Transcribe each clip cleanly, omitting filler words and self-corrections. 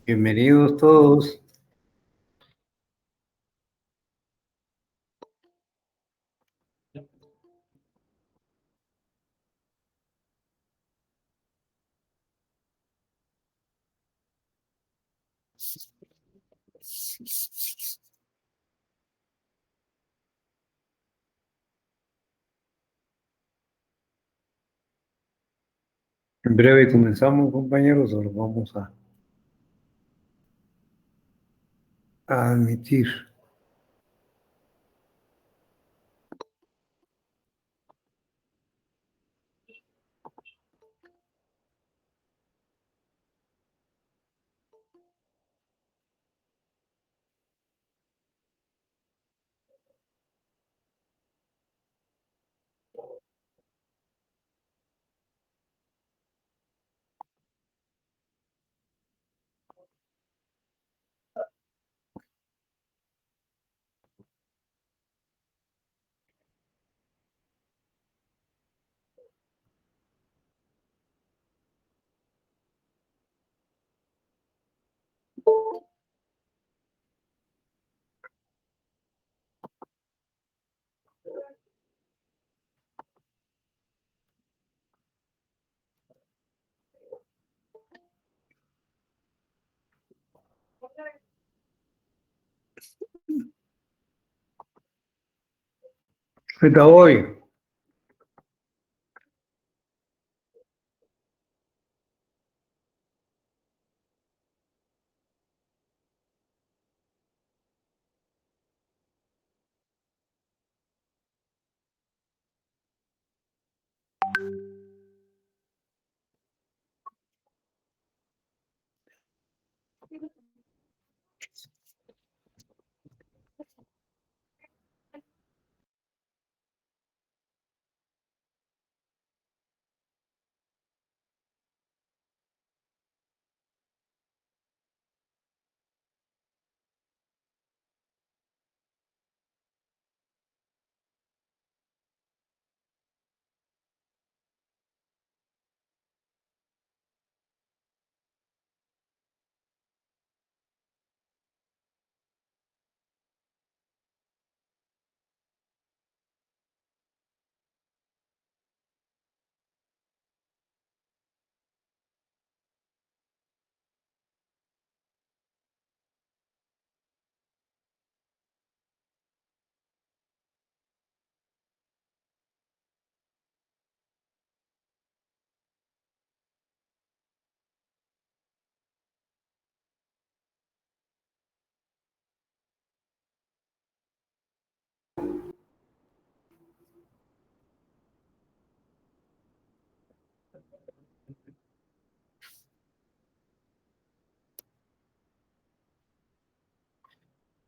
Bienvenidos todos. En breve comenzamos, compañeros. Ahora vamos a admitir. Hasta hoy.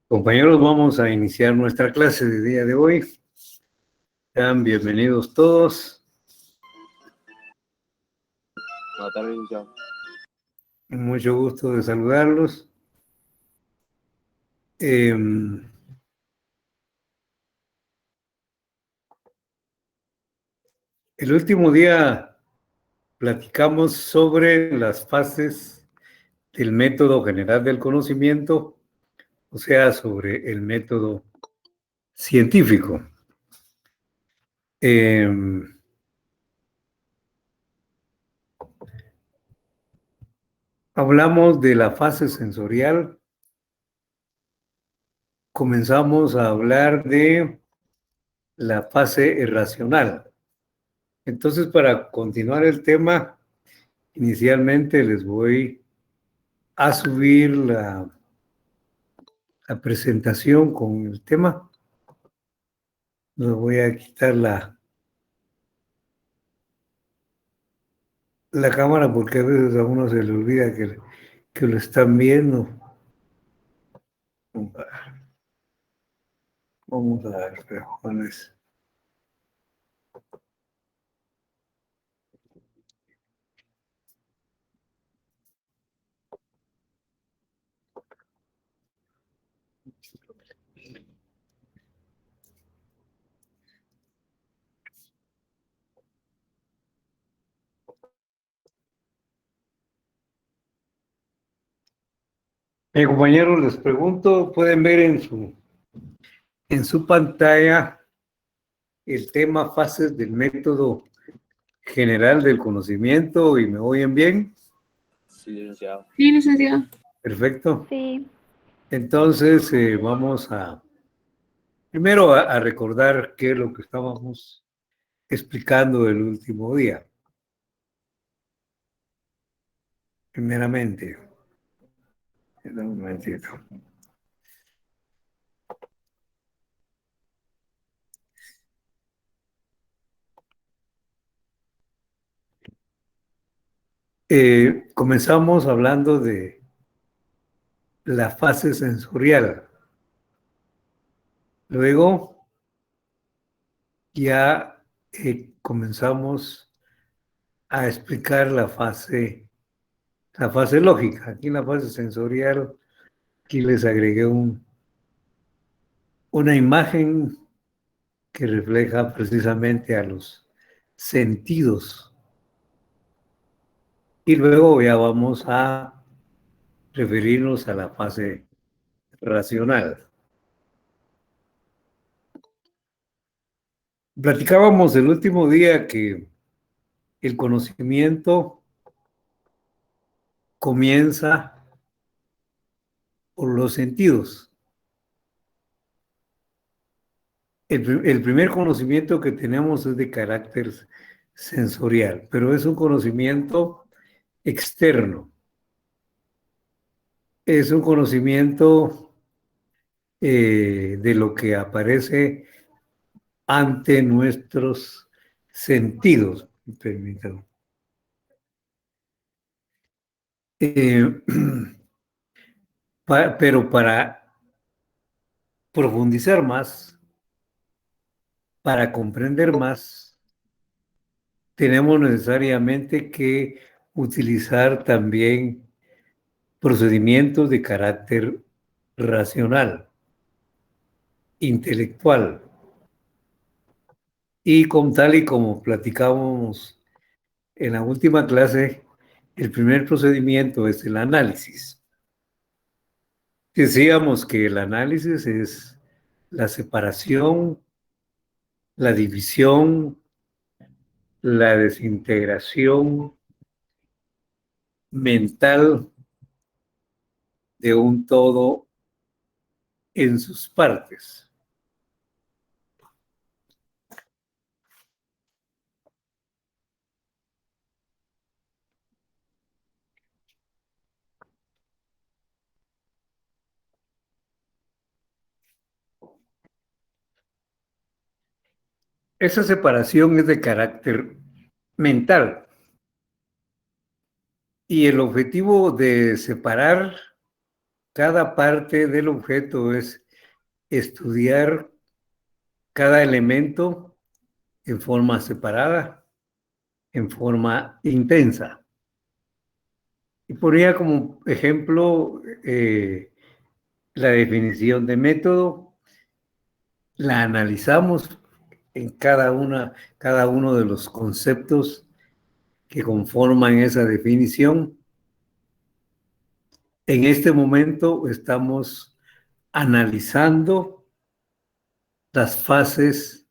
Compañeros, vamos a iniciar nuestra clase de día de hoy. Sean bienvenidos todos. Mucho gusto de saludarlos. El último día platicamos sobre las fases del método general del conocimiento, o sea, sobre el método científico. Hablamos de la fase sensorial, comenzamos a hablar de la fase irracional. Entonces, para continuar el tema, inicialmente les voy a subir la presentación con el tema. Les voy a quitar la cámara porque a veces a uno se le olvida que lo están viendo. Vamos a ver, Juanes. Compañeros, les pregunto, pueden ver en su pantalla el tema fases del método general del conocimiento y me oyen bien. Sí, licenciado. Sí, licenciado. Perfecto. Sí. Entonces, vamos primero a recordar qué es lo que estábamos explicando el último día. Primeramente, un momentito. Comenzamos hablando de la fase sensorial. Luego ya comenzamos a explicar la fase lógica. Aquí en la fase sensorial, aquí les agregué una imagen que refleja precisamente a los sentidos. Y luego ya vamos a referirnos a la fase racional. Platicábamos el último día que el conocimiento comienza por los sentidos. El primer conocimiento que tenemos es de carácter sensorial, pero es un conocimiento externo. Es un conocimiento de lo que aparece ante nuestros sentidos. Permítanme. Pero para profundizar más, para comprender más, tenemos necesariamente que utilizar también procedimientos de carácter racional, intelectual. Y con tal y como platicábamos en la última clase, el primer procedimiento es el análisis. Decíamos que el análisis es la separación, la división, la desintegración mental de un todo en sus partes. Esa separación es de carácter mental y el objetivo de separar cada parte del objeto es estudiar cada elemento en forma separada, en forma intensa. Y ponía como ejemplo la definición de método, la analizamos en cada uno de los conceptos que conforman esa definición. En este momento estamos analizando las fases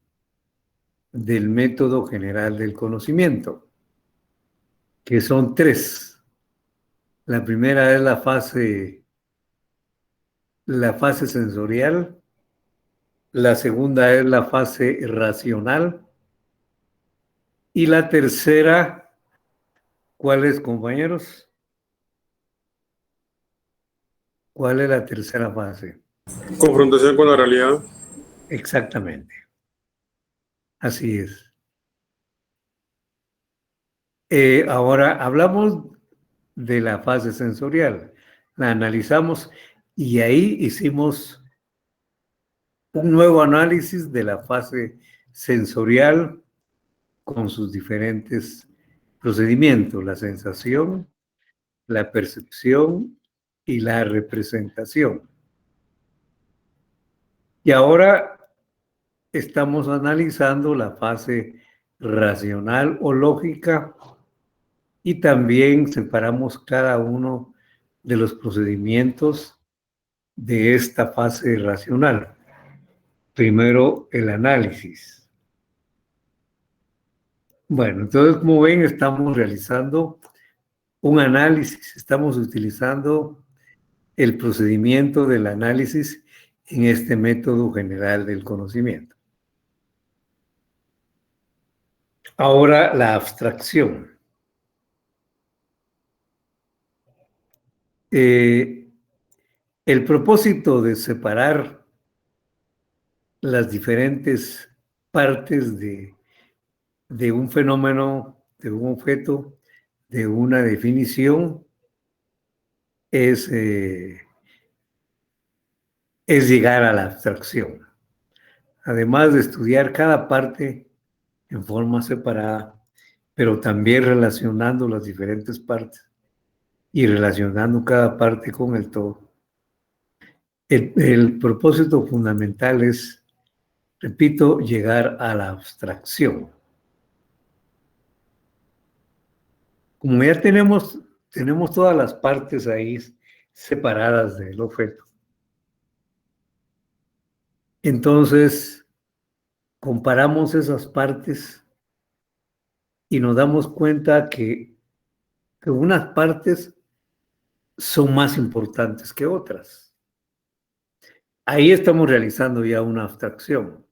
del método general del conocimiento, que son tres. La primera es la fase sensorial, la segunda es la fase racional y la tercera, ¿cuál es, compañeros? ¿Cuál es la tercera fase? Confrontación con la realidad. Exactamente. Así es. Ahora hablamos de la fase sensorial, la analizamos y ahí hicimos un nuevo análisis de la fase sensorial con sus diferentes procedimientos, la sensación, la percepción y la representación. Y ahora estamos analizando la fase racional o lógica y también separamos cada uno de los procedimientos de esta fase racional. Primero, el análisis. Bueno, entonces, como ven, estamos realizando un análisis, estamos utilizando el procedimiento del análisis en este método general del conocimiento. Ahora, la abstracción. El propósito de separar las diferentes partes de un fenómeno, de un objeto, de una definición, es llegar a la abstracción. Además de estudiar cada parte en forma separada, pero también relacionando las diferentes partes y relacionando cada parte con el todo. El propósito fundamental es, repito, llegar a la abstracción. Como ya tenemos todas las partes ahí separadas del objeto, entonces comparamos esas partes y nos damos cuenta que unas partes son más importantes que otras. Ahí estamos realizando ya una abstracción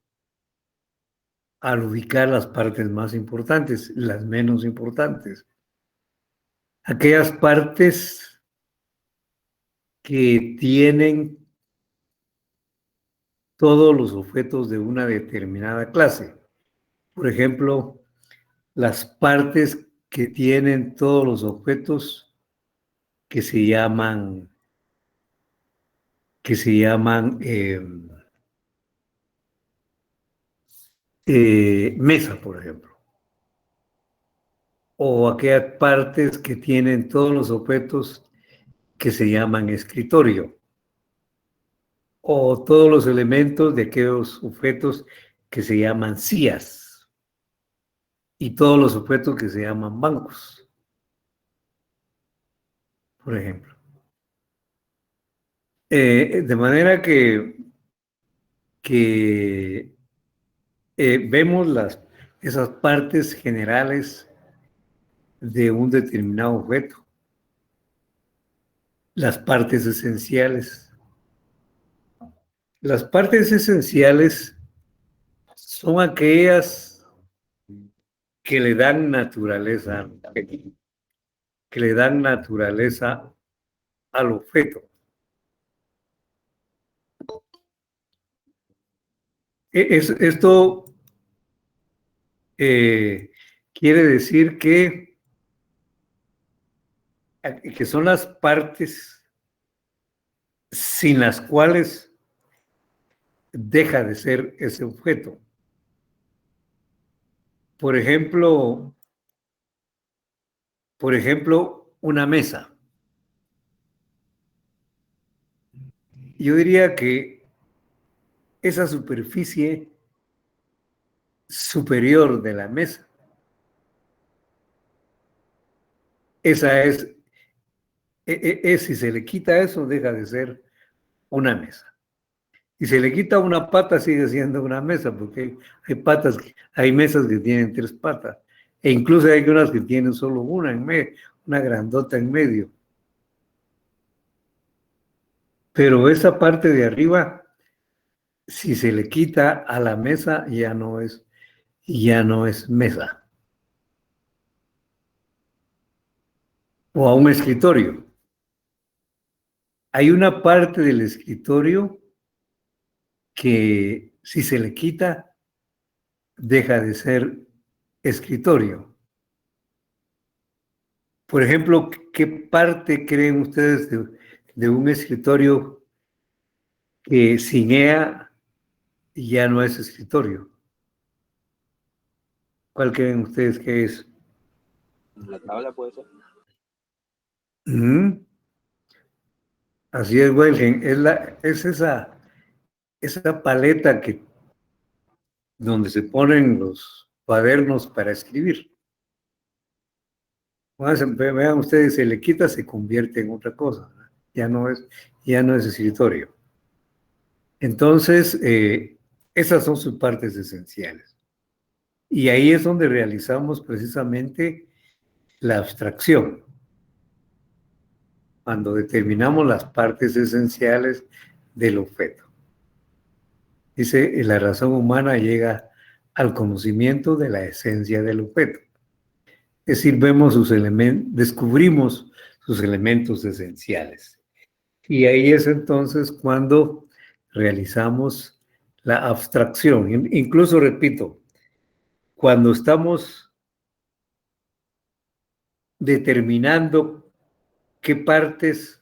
al ubicar las partes más importantes, las menos importantes. Aquellas partes que tienen todos los objetos de una determinada clase. Por ejemplo, las partes que tienen todos los objetos que se llaman mesa, por ejemplo. O aquellas partes que tienen todos los objetos que se llaman escritorio. O todos los elementos de aquellos objetos que se llaman sillas. Y todos los objetos que se llaman bancos, por ejemplo. De manera que vemos esas partes generales de un determinado objeto, las partes esenciales. Las partes esenciales son aquellas que le dan naturaleza, al objeto. Esto quiere decir que son las partes sin las cuales deja de ser ese objeto. Por ejemplo, una mesa. Yo diría que esa superficie superior de la mesa, esa es, si se le quita eso, deja de ser una mesa. Y se le quita una pata, sigue siendo una mesa, porque hay mesas que tienen 3 patas, e incluso hay unas que tienen solo una en medio, una grandota en medio. Pero esa parte de arriba, si se le quita a la mesa, ya no es mesa. O a un escritorio. Hay una parte del escritorio que si se le quita, deja de ser escritorio. Por ejemplo, ¿qué parte creen ustedes de un escritorio que sin ella ya no es escritorio? ¿Cuál creen ustedes que es? La tabla puede ser. Así es, Wilhelm. Es esa paleta donde se ponen los cuadernos para escribir. Vean ustedes, se le quita, se convierte en otra cosa. Ya no es escritorio. Entonces, esas son sus partes esenciales. Y ahí es donde realizamos precisamente la abstracción, cuando determinamos las partes esenciales del objeto. Dice, la razón humana llega al conocimiento de la esencia del objeto. Es decir, vemos sus elementos, descubrimos sus elementos esenciales. Y ahí es entonces cuando realizamos la abstracción. Incluso, repito, cuando estamos determinando qué partes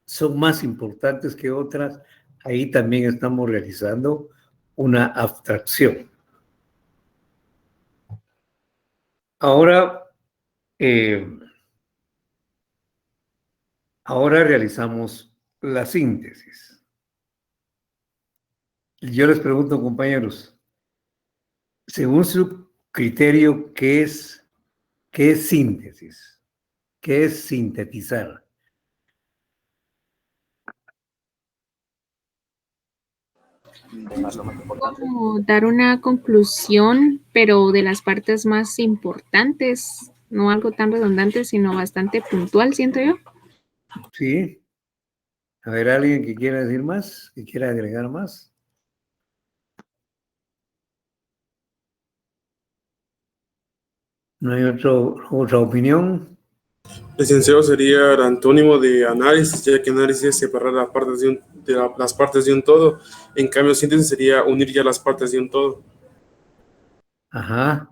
son más importantes que otras, ahí también estamos realizando una abstracción. Ahora, ahora realizamos la síntesis. Yo les pregunto, compañeros, según su criterio, ¿qué es síntesis? ¿Qué es sintetizar? Dejar lo más importante. Como dar una conclusión, pero de las partes más importantes, no algo tan redundante, sino bastante puntual, siento yo. Sí. A ver, ¿alguien que quiera decir más? ¿Que quiera agregar más? ¿No hay otra opinión? Licenciado sería el antónimo de análisis, ya que análisis es separar las partes las partes de un todo. En cambio, síntesis sería unir ya las partes de un todo. Ajá.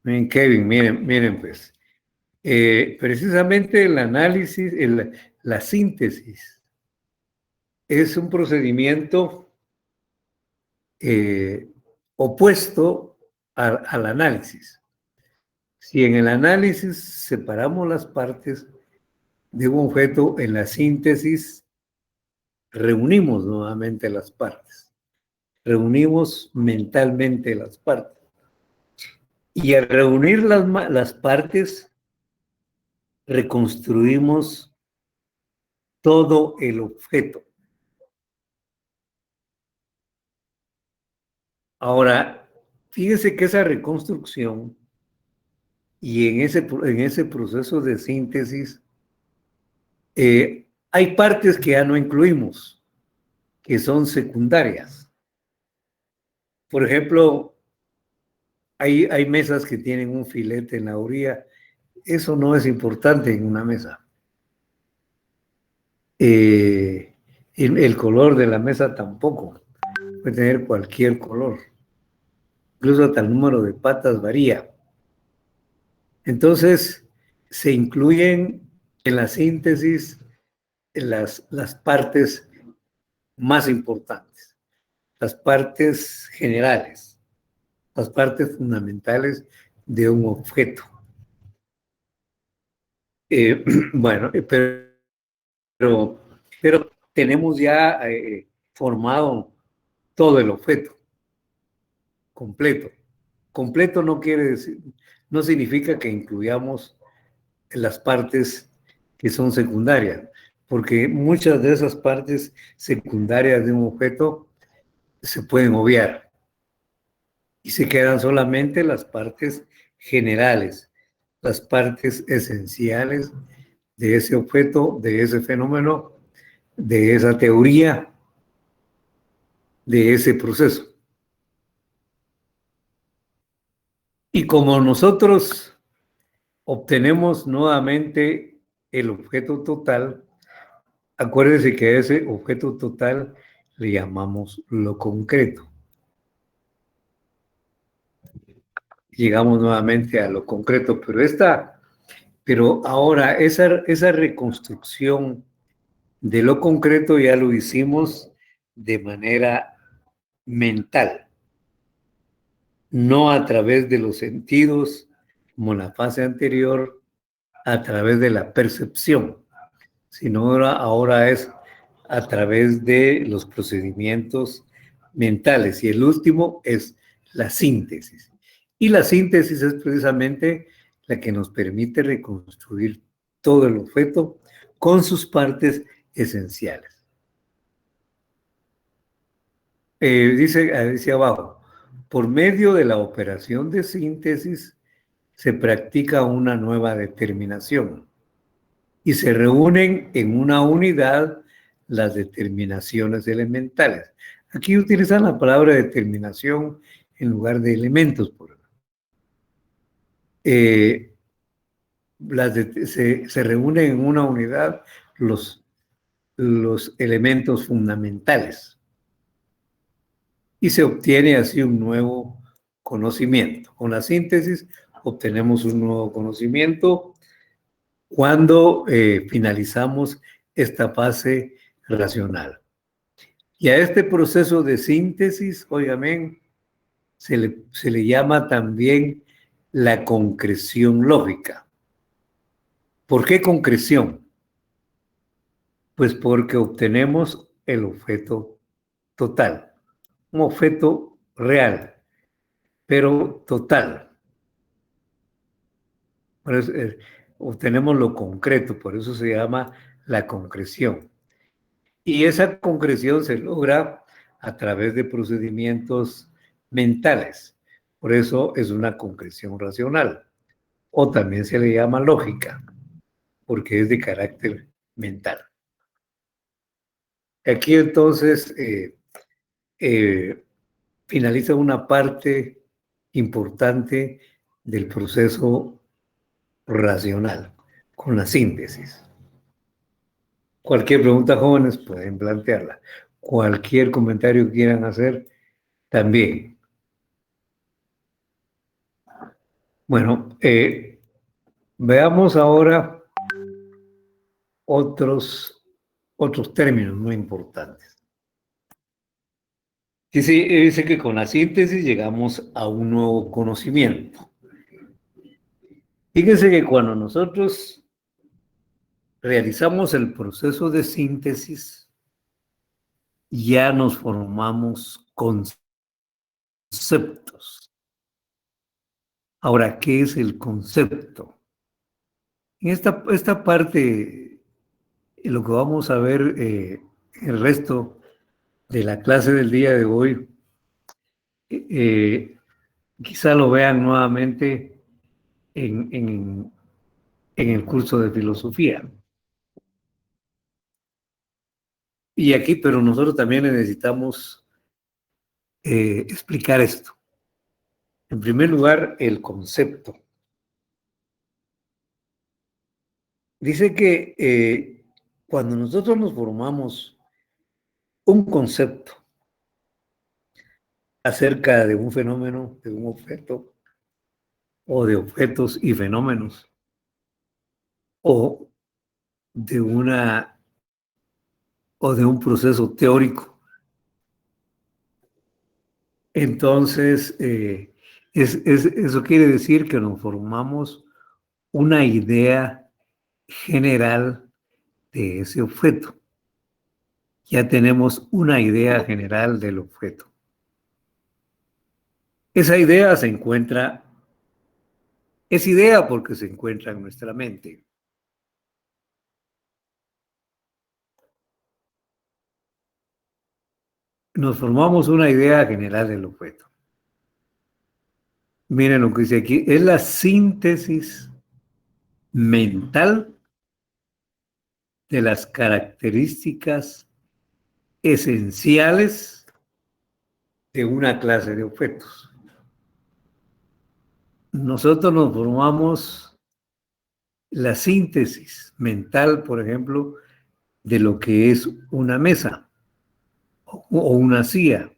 Miren, Kevin, miren pues. Precisamente el análisis, la síntesis, es un procedimiento opuesto al análisis. Si en el análisis separamos las partes de un objeto, en la síntesis reunimos nuevamente las partes. Reunimos mentalmente las partes. Y al reunir las partes, reconstruimos todo el objeto. Ahora, fíjese que esa reconstrucción y en ese proceso de síntesis, hay partes que ya no incluimos, que son secundarias. Por ejemplo, hay mesas que tienen un filete en la orilla. Eso no es importante en una mesa. El color de la mesa tampoco. Puede tener cualquier color. Incluso hasta el número de patas varía. Entonces, se incluyen en la síntesis las partes más importantes, las partes generales, las partes fundamentales de un objeto. Bueno, pero tenemos ya formado todo el objeto completo. Completo no quiere decir, no significa que incluyamos las partes que son secundarias, porque muchas de esas partes secundarias de un objeto se pueden obviar y se quedan solamente las partes generales, las partes esenciales de ese objeto, de ese fenómeno, de esa teoría, de ese proceso. Y como nosotros obtenemos nuevamente el objeto total, acuérdense que a ese objeto total le llamamos lo concreto. Llegamos nuevamente a lo concreto, pero ahora esa reconstrucción de lo concreto ya lo hicimos de manera mental, no a través de los sentidos, como en la fase anterior, a través de la percepción, sino ahora es a través de los procedimientos mentales. Y el último es la síntesis. Y la síntesis es precisamente la que nos permite reconstruir todo el objeto con sus partes esenciales. dice abajo, por medio de la operación de síntesis se practica una nueva determinación y se reúnen en una unidad las determinaciones elementales. Aquí utilizan la palabra determinación en lugar de elementos. Se reúnen en una unidad los elementos fundamentales y se obtiene así un nuevo conocimiento. Con la síntesis obtenemos un nuevo conocimiento cuando finalizamos esta fase racional. Y a este proceso de síntesis, óigame, se le llama también la concreción lógica. ¿Por qué concreción? Pues porque obtenemos el objeto total, un objeto real, pero total. Por eso, obtenemos lo concreto, por eso se llama la concreción. Y esa concreción se logra a través de procedimientos mentales. Por eso es una concreción racional. O también se le llama lógica, porque es de carácter mental. Aquí entonces finaliza una parte importante del proceso racional, con la síntesis. Cualquier pregunta, jóvenes, pueden plantearla. Cualquier comentario que quieran hacer, también. Bueno, veamos ahora otros términos muy importantes. Dice que con la síntesis llegamos a un nuevo conocimiento. Fíjense que cuando nosotros realizamos el proceso de síntesis, ya nos formamos conceptos. Ahora, ¿qué es el concepto? En esta parte, lo que vamos a ver el resto de la clase del día de hoy, quizá lo vean nuevamente en el curso de filosofía. Y aquí, pero nosotros también necesitamos explicar esto. En primer lugar, el concepto. Dice que cuando nosotros nos formamos un concepto acerca de un fenómeno, de un objeto, o de objetos y fenómenos, o de un proceso teórico, entonces eso quiere decir que nos formamos una idea general de ese objeto. Ya tenemos una idea general del objeto. Esa idea es idea porque se encuentra en nuestra mente. Nos formamos una idea general del objeto. Miren lo que dice aquí, es la síntesis mental de las características esenciales de una clase de objetos. Nosotros nos formamos la síntesis mental, por ejemplo, de lo que es una mesa, o una silla,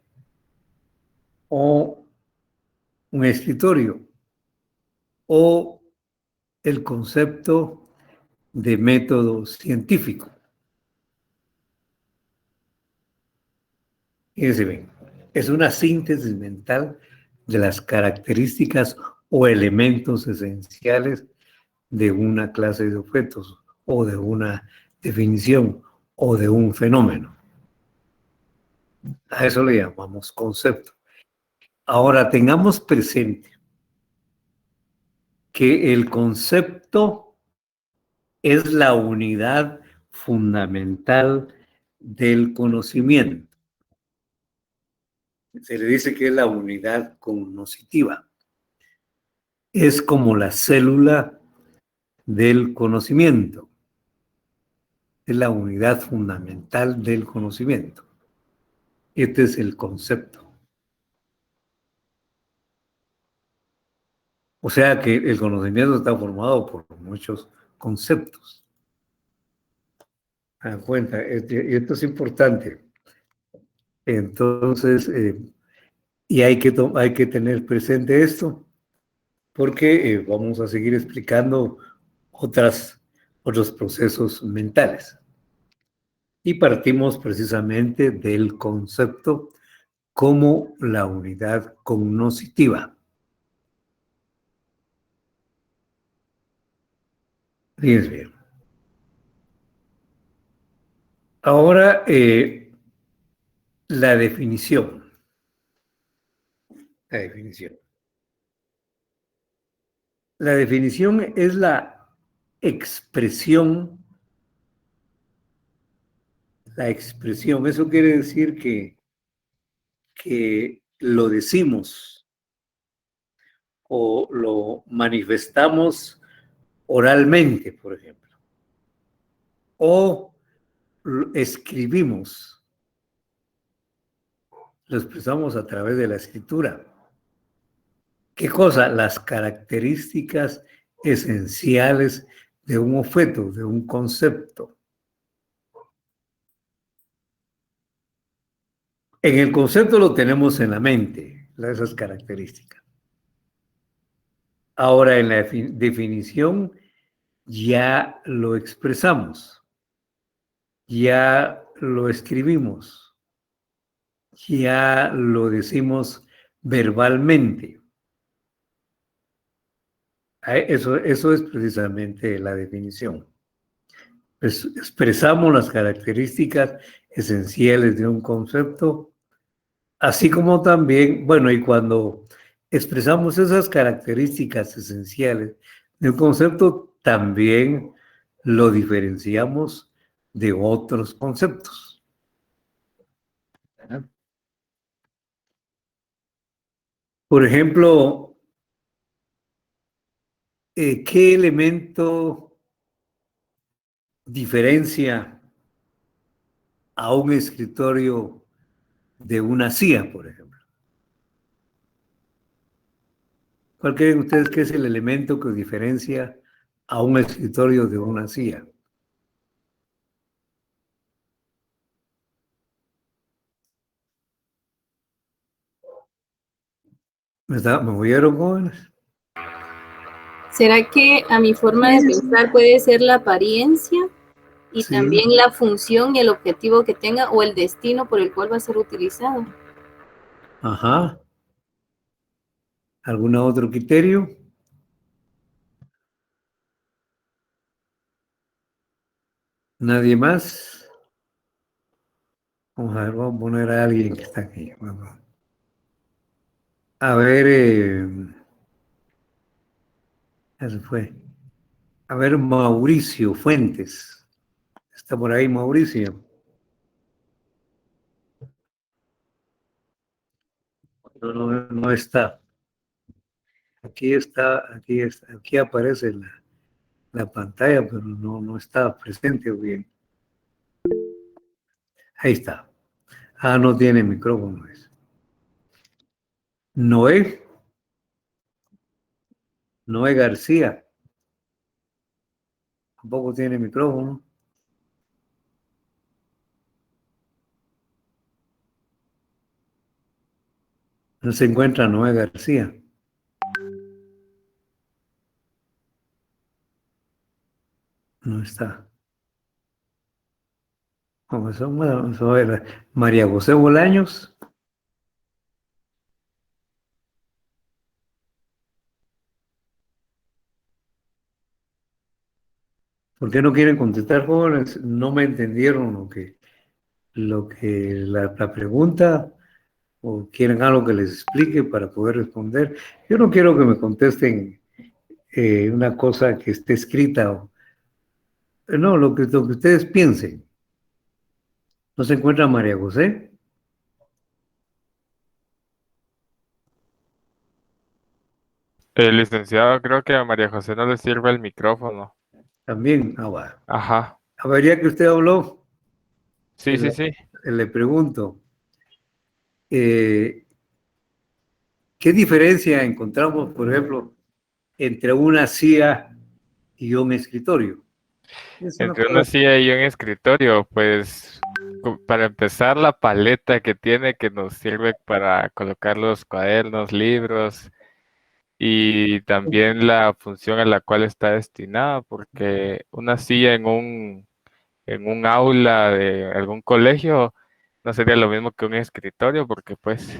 o un escritorio, o el concepto de método científico. Fíjense bien, es una síntesis mental de las características o elementos esenciales de una clase de objetos, o de una definición, o de un fenómeno. A eso le llamamos concepto. Ahora, tengamos presente que el concepto es la unidad fundamental del conocimiento. Se le dice que es la unidad cognoscitiva. Es como la célula del conocimiento. Es la unidad fundamental del conocimiento. Este es el concepto. O sea que el conocimiento está formado por muchos conceptos. Dan cuenta, y esto es importante. Entonces, y hay que tener presente esto, porque vamos a seguir explicando otros procesos mentales. Y partimos precisamente del concepto como la unidad cognoscitiva. Fíjense bien. Ahora, la definición. La definición. La definición es la expresión. La expresión, eso quiere decir que lo decimos o lo manifestamos oralmente, por ejemplo, o escribimos, lo expresamos a través de la escritura. ¿Qué cosa? Las características esenciales de un objeto, de un concepto. En el concepto lo tenemos en la mente, esas características. Ahora en la definición ya lo expresamos, ya lo escribimos, ya lo decimos verbalmente. Eso es precisamente la definición. Expresamos las características esenciales de un concepto, así como también, bueno, y cuando expresamos esas características esenciales de un concepto, también lo diferenciamos de otros conceptos. Por ejemplo, ¿qué elemento diferencia a un escritorio de una CIA, por ejemplo? ¿Cuál creen ustedes que es el elemento que diferencia a un escritorio de una CIA? ¿Me oyeron, jóvenes? ¿Será que a mi forma de pensar puede ser la apariencia y Sí. también la función y el objetivo que tenga o el destino por el cual va a ser utilizado? Ajá. ¿Algún otro criterio? ¿Nadie más? Vamos a ver, vamos a poner a alguien que está aquí. Vamos. A ver, ya se fue. A ver, Mauricio Fuentes. ¿Está por ahí, Mauricio? No está. Aquí está, aquí aparece la pantalla, pero no está presente bien. Ahí está. Ah, no tiene micrófono. Noé García. Tampoco tiene micrófono. No se encuentra Noé García. No está. Vamos a ver. María José Bolaños. ¿Por qué no quieren contestar, jóvenes? No me entendieron la pregunta o quieren algo que les explique para poder responder. Yo no quiero que me contesten una cosa que esté escrita. No, lo que ustedes piensen. ¿No se encuentra María José? Licenciado, creo que a María José no le sirve el micrófono. También, bueno. Ajá. A ver, ya que usted habló, Sí, sí, sí. le pregunto, ¿qué diferencia encontramos, por ejemplo, entre una silla y un escritorio? Es una Entre una cosa, silla y un escritorio, pues para empezar la paleta que tiene que nos sirve para colocar los cuadernos, libros y también la función a la cual está destinada, porque una silla en un aula de algún colegio no sería lo mismo que un escritorio, porque pues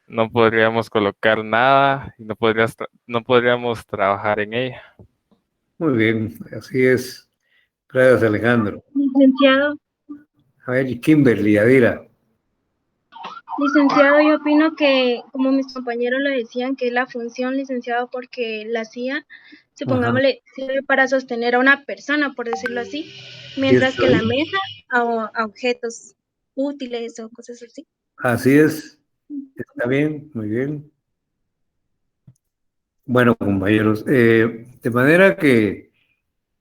no podríamos colocar nada y no podríamos trabajar en ella. muy bien, así es. Gracias, Alejandro. Licenciado, A ver, Kimberly, Adira. licenciado, yo opino que, como mis compañeros lo decían, que es la función, licenciado, porque la CIA, Ajá. supongámosle, sirve para sostener a una persona, por decirlo así, mientras Eso que la es. mesa a objetos útiles o cosas así. Así es. Está bien, muy bien. Bueno, compañeros, de manera que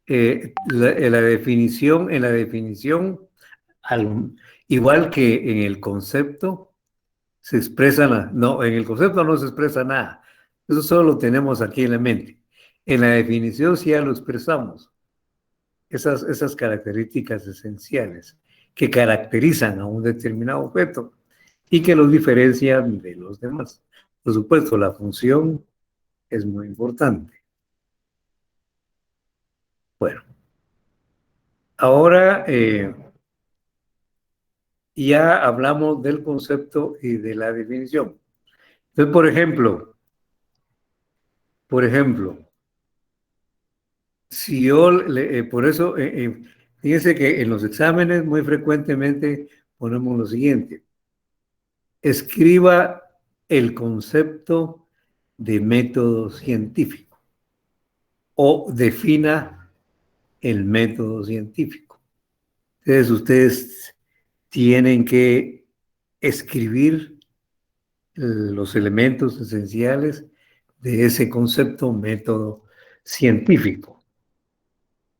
en la definición, al- igual que en el concepto, se expresa no, en el concepto no se expresa nada. Eso solo lo tenemos aquí en la mente. En la definición sí ya lo expresamos. Esas características esenciales que caracterizan a un determinado objeto y que los diferencian de los demás. Por supuesto, la función es muy importante. Bueno, ahora ya hablamos del concepto y de la definición. Entonces, por ejemplo, si yo, por eso, fíjense que en los exámenes muy frecuentemente ponemos lo siguiente: escriba el concepto de método científico o defina el método científico. Entonces, ustedes tienen que escribir los elementos esenciales de ese concepto método científico.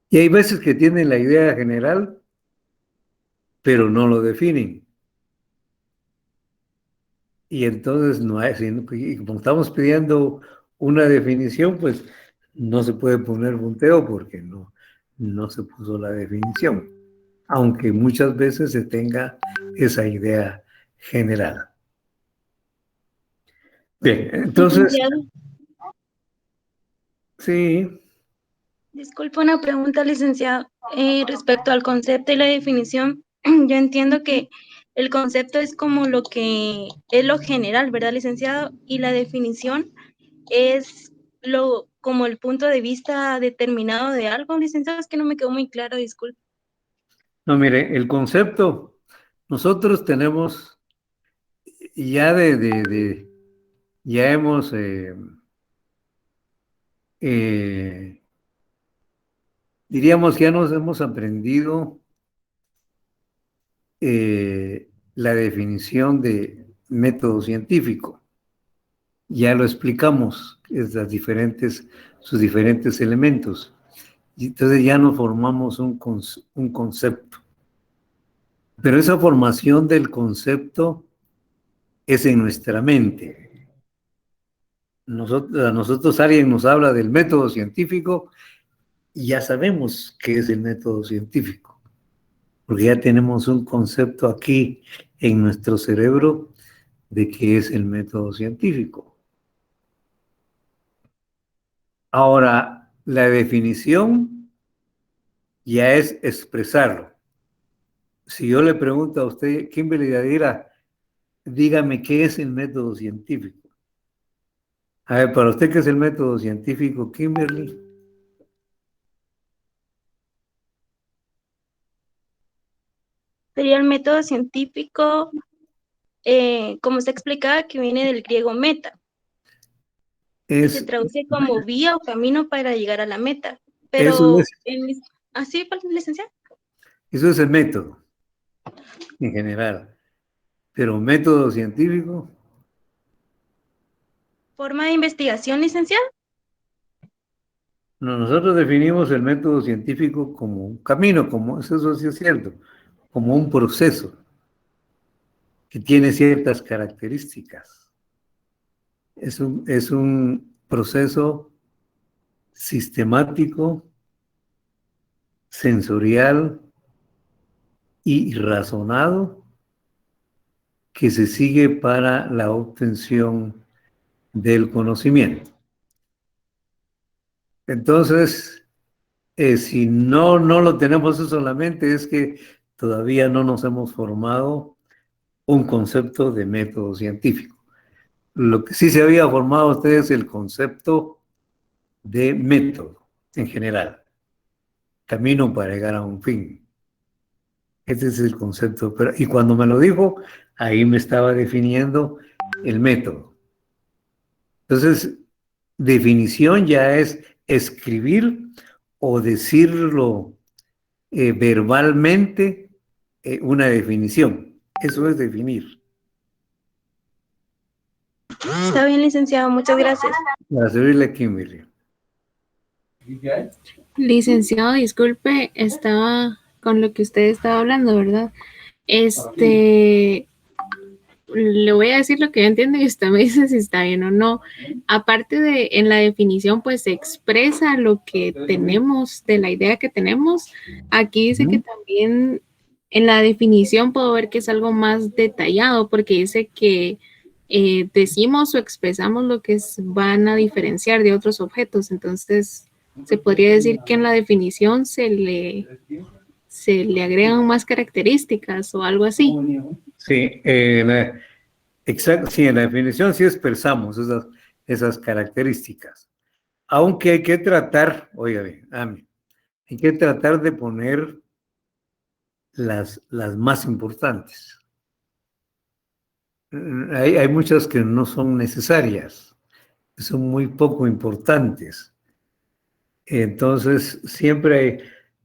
Y hay veces que tienen la idea general, pero no lo definen. Y entonces no hay, y como estamos pidiendo una definición, pues no se puede poner punteo porque no se puso la definición, aunque muchas veces se tenga esa idea general. Bien, entonces, Licenciado, sí, disculpa una pregunta, licenciado, respecto al concepto y la definición. Yo entiendo que el concepto es como lo que es lo general, ¿verdad, licenciado? Y la definición es como el punto de vista determinado de algo, licenciado, es que no me quedó muy claro, disculpe. no, mire, el concepto, nosotros tenemos ya ya hemos, eh, diríamos, ya nos hemos aprendido la definición de método científico. Ya lo explicamos, sus diferentes elementos. Y entonces ya nos formamos un concepto. Pero esa formación del concepto es en nuestra mente. A nosotros alguien nos habla del método científico y ya sabemos qué es el método científico, porque ya tenemos un concepto aquí en nuestro cerebro de qué es el método científico. Ahora, la definición ya es expresarlo. Si yo le pregunto a usted, Kimberly Yadira, dígame qué es el método científico. A ver, para usted, ¿qué es el método científico, Kimberly? Sería el método científico, como se explicaba, que viene del griego meta, que se Es, traduce como vía o camino para llegar a la meta. eso Pero, es, ¿así, licenciado? eso es el método en general. Pero método científico, ¿Forma de investigación, licenciado? Nosotros definimos el método científico como un camino, como eso sí es cierto, como un proceso que tiene ciertas características. Es un proceso sistemático, sensorial y razonado que se sigue para la obtención del conocimiento. Entonces, si no lo tenemos eso en la mente, es que todavía no nos hemos formado un concepto de método científico. Lo que sí se había formado ustedes es el concepto de método en general, camino para llegar a un fin. Ese es el concepto. Y cuando me lo dijo, ahí me estaba definiendo el método. Entonces, definición ya es escribir o decirlo verbalmente una definición. Eso es definir. Está bien, licenciado, muchas gracias. Para servirle, Kimberly. Licenciado, disculpe, estaba con lo que usted estaba hablando, ¿verdad? Le voy a decir lo que yo entiendo y usted me dice si está bien o no. Aparte de en la definición, pues se expresa lo que tenemos, de la idea que tenemos. Aquí dice que también en la definición puedo ver que es algo más detallado porque dice que decimos o expresamos lo que van a diferenciar de otros objetos. Entonces, se podría decir que en la definición se le agregan más características o algo así. Sí, exacto, sí, en la definición sí expresamos esas características. Aunque hay que tratar, oiga, hay que tratar de poner las más importantes. Hay muchas que no son necesarias, son muy poco importantes. Entonces, siempre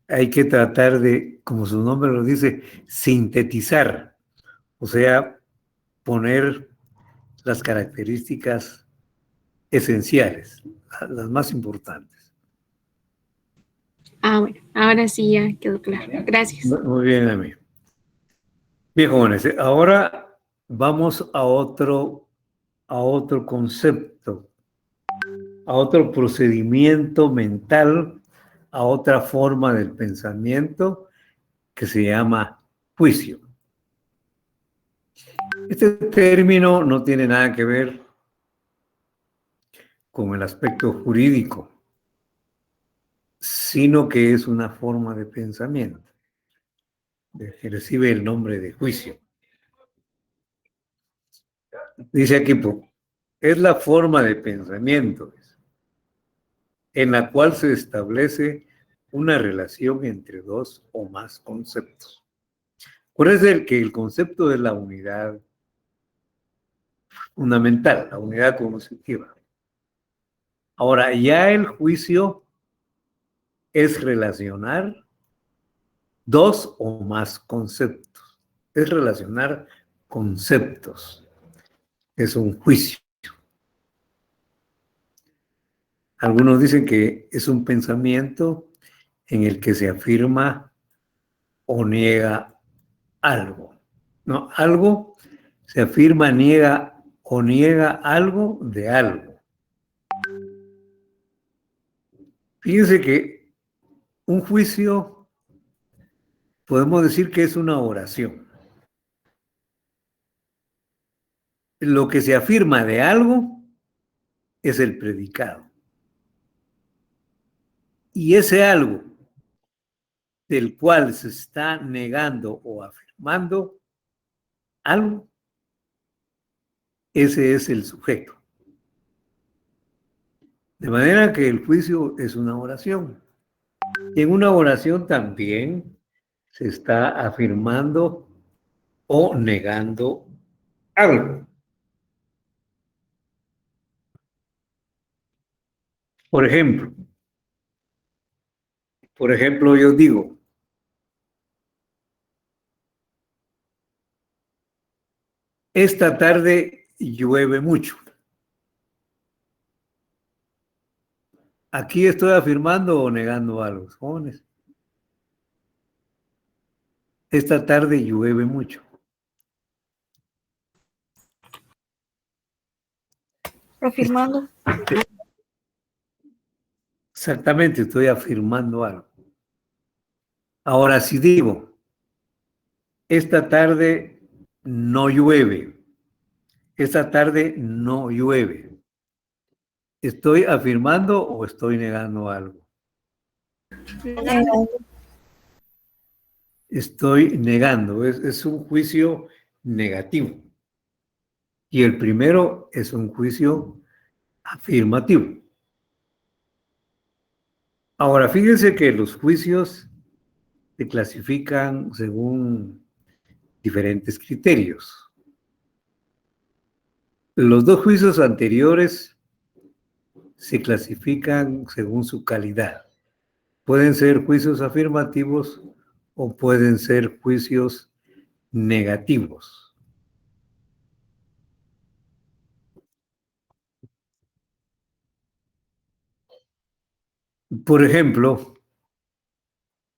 hay que tratar de, como su nombre lo dice, sintetizar, o sea, poner las características esenciales, las más importantes. Ah, bueno, ahora sí ya quedó claro. Gracias. Muy bien, amigo. Bien, jóvenes, ahora vamos a otro concepto, a otro procedimiento mental, a otra forma del pensamiento que se llama juicio. Este término no tiene nada que ver con el aspecto jurídico, sino que es una forma de pensamiento que recibe el nombre de juicio. Dice aquí, es la forma de pensamiento en la cual se establece una relación entre dos o más conceptos. Por eso es que el concepto de la unidad fundamental, la unidad cognitiva. Ahora, ya el juicio es relacionar dos o más conceptos. Es relacionar conceptos. Es un juicio. Algunos dicen que es un pensamiento en el que se afirma o niega algo. No, algo se afirma, niega o niega algo de algo. Fíjense que un juicio podemos decir que es una oración. Lo que se afirma de algo es el predicado. Y ese algo del cual se está negando o afirmando algo, ese es el sujeto. De manera que el juicio es una oración. Y en una oración también se está afirmando o negando algo. Por ejemplo, yo digo, esta tarde llueve mucho. Aquí estoy afirmando o negando algo, jóvenes. Esta tarde llueve mucho. Afirmando. Exactamente, estoy afirmando algo. Ahora, si digo, esta tarde no llueve, esta tarde no llueve, ¿estoy afirmando o estoy negando algo? Estoy negando, es un juicio negativo. Y el primero es un juicio afirmativo. Ahora, fíjense que los juicios se clasifican según diferentes criterios. Los dos juicios anteriores se clasifican según su calidad. Pueden ser juicios afirmativos o pueden ser juicios negativos. Por ejemplo,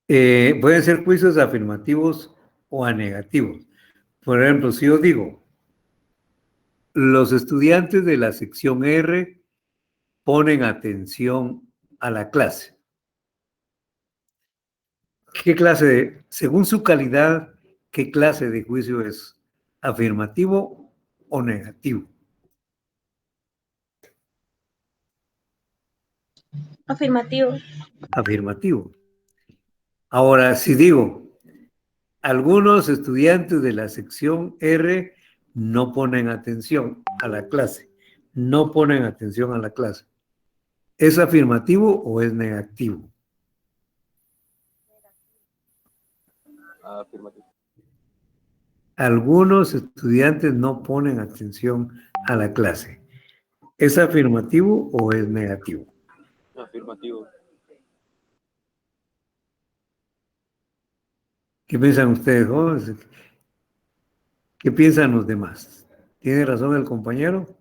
pueden ser juicios afirmativos o a negativos. Por ejemplo, si yo digo, los estudiantes de la sección R ponen atención a la clase. ¿Qué clase según su calidad, qué clase de juicio es? ¿Afirmativo o negativo? Afirmativo. Afirmativo. Ahora, si digo, algunos estudiantes de la sección R no ponen atención a la clase, no ponen atención a la clase, ¿es afirmativo o es negativo? Afirmativo. Algunos estudiantes no ponen atención a la clase, ¿es afirmativo o es negativo? Afirmativo. ¿Qué piensan ustedes, jóvenes? ¿Qué piensan los demás? ¿Tiene razón el compañero?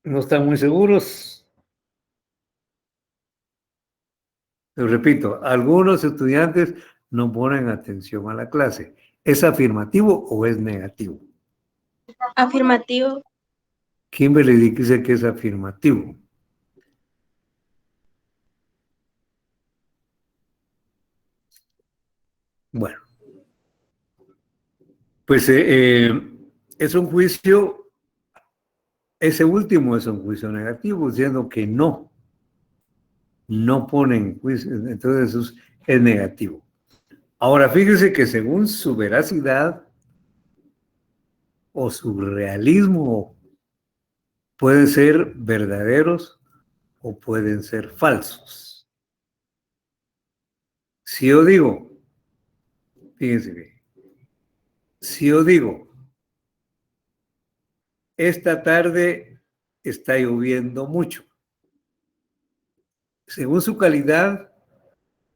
¿No están muy seguros? Les repito, algunos estudiantes no ponen atención a la clase. ¿Es afirmativo o es negativo? Afirmativo. Kimberly dice que es afirmativo. Bueno, pues es un juicio, ese último es un juicio negativo, diciendo que no ponen juicio, entonces eso es negativo. Ahora, fíjese que según su veracidad o su realismo, pueden ser verdaderos o pueden ser falsos. Si yo digo, fíjense bien, si yo digo, esta tarde está lloviendo mucho, según su calidad,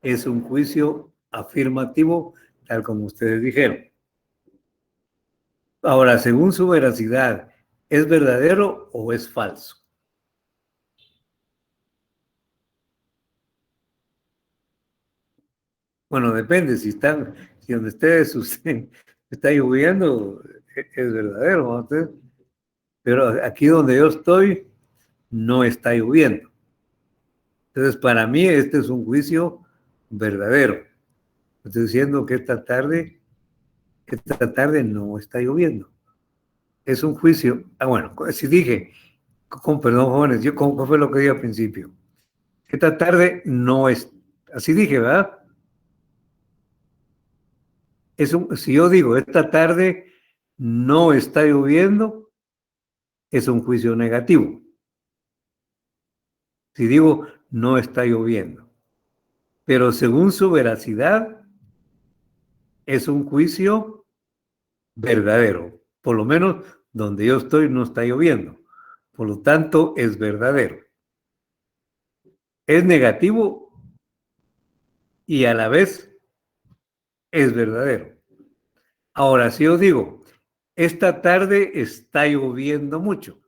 es un juicio afirmativo, tal como ustedes dijeron. Ahora, según su veracidad, ¿es verdadero o es falso? Bueno, depende, si donde ustedes usted, está lloviendo, es verdadero, ¿no? Pero aquí donde yo estoy, no está lloviendo. Entonces, para mí, este es un juicio verdadero. Estoy diciendo que esta tarde no está lloviendo. Es un juicio. Bueno, si dije, perdón, jóvenes, ¿cómo fue lo que dije al principio? Esta tarde no es, así dije, ¿verdad? Si yo digo, esta tarde no está lloviendo, es un juicio negativo. Si digo, no está lloviendo. Pero según su veracidad, es un juicio verdadero. Por lo menos donde yo estoy no está lloviendo. Por lo tanto, es verdadero. Es negativo y a la vez es verdadero. Ahora, si yo digo, Esta tarde está lloviendo mucho.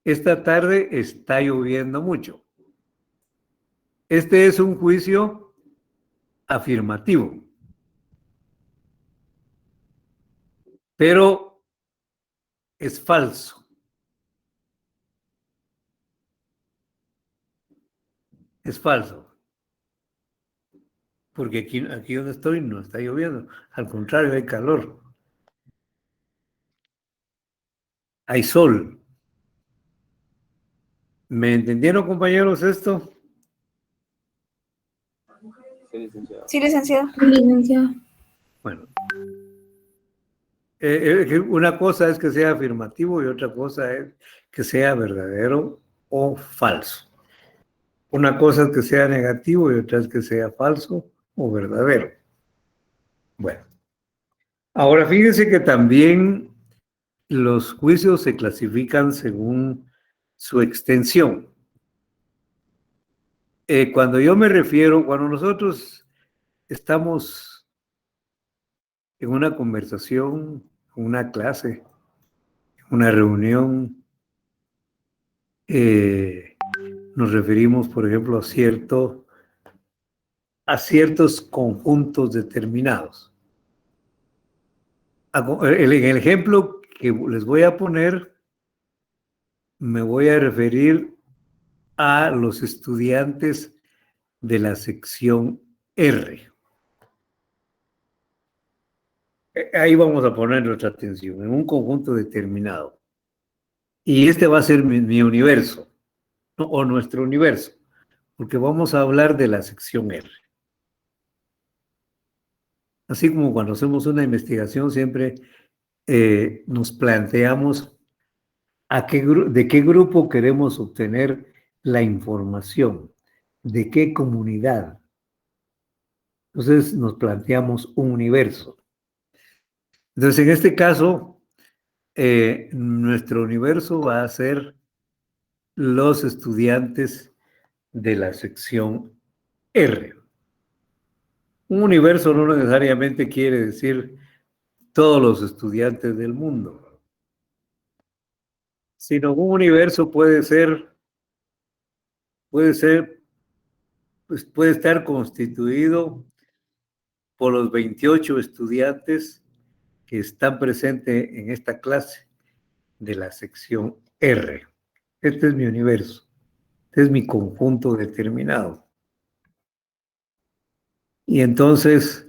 Esta tarde está lloviendo mucho. Este es un juicio afirmativo. Pero es falso. Es falso. Porque aquí donde estoy no está lloviendo. Al contrario, hay calor. Hay sol. ¿Me entendieron, compañeros, esto? Sí, licenciado. Sí, licenciado. Licenciado. Bueno. Una cosa es que sea afirmativo y otra cosa es que sea verdadero o falso. Una cosa es que sea negativo y otra es que sea falso o verdadero. Bueno. Ahora fíjense que también los juicios se clasifican según su extensión. Cuando yo me refiero, cuando nosotros estamos en una conversación, en una clase, en una reunión, nos referimos, por ejemplo, a ciertos conjuntos determinados. En el ejemplo que les voy a poner, me voy a referir a los estudiantes de la sección R. Ahí vamos a poner nuestra atención, en un conjunto determinado. Y este va a ser mi universo, ¿no? O nuestro universo, porque vamos a hablar de la sección R. Así como cuando hacemos una investigación, siempre nos planteamos de qué grupo queremos obtener la información, de qué comunidad. Entonces nos planteamos un universo. Entonces, en este caso, nuestro universo va a ser los estudiantes de la sección R. Un universo no necesariamente quiere decir todos los estudiantes del mundo, sino un universo puede estar constituido por los 28 estudiantes que están presentes en esta clase de la sección R. Este es mi universo, este es mi conjunto determinado. Y entonces,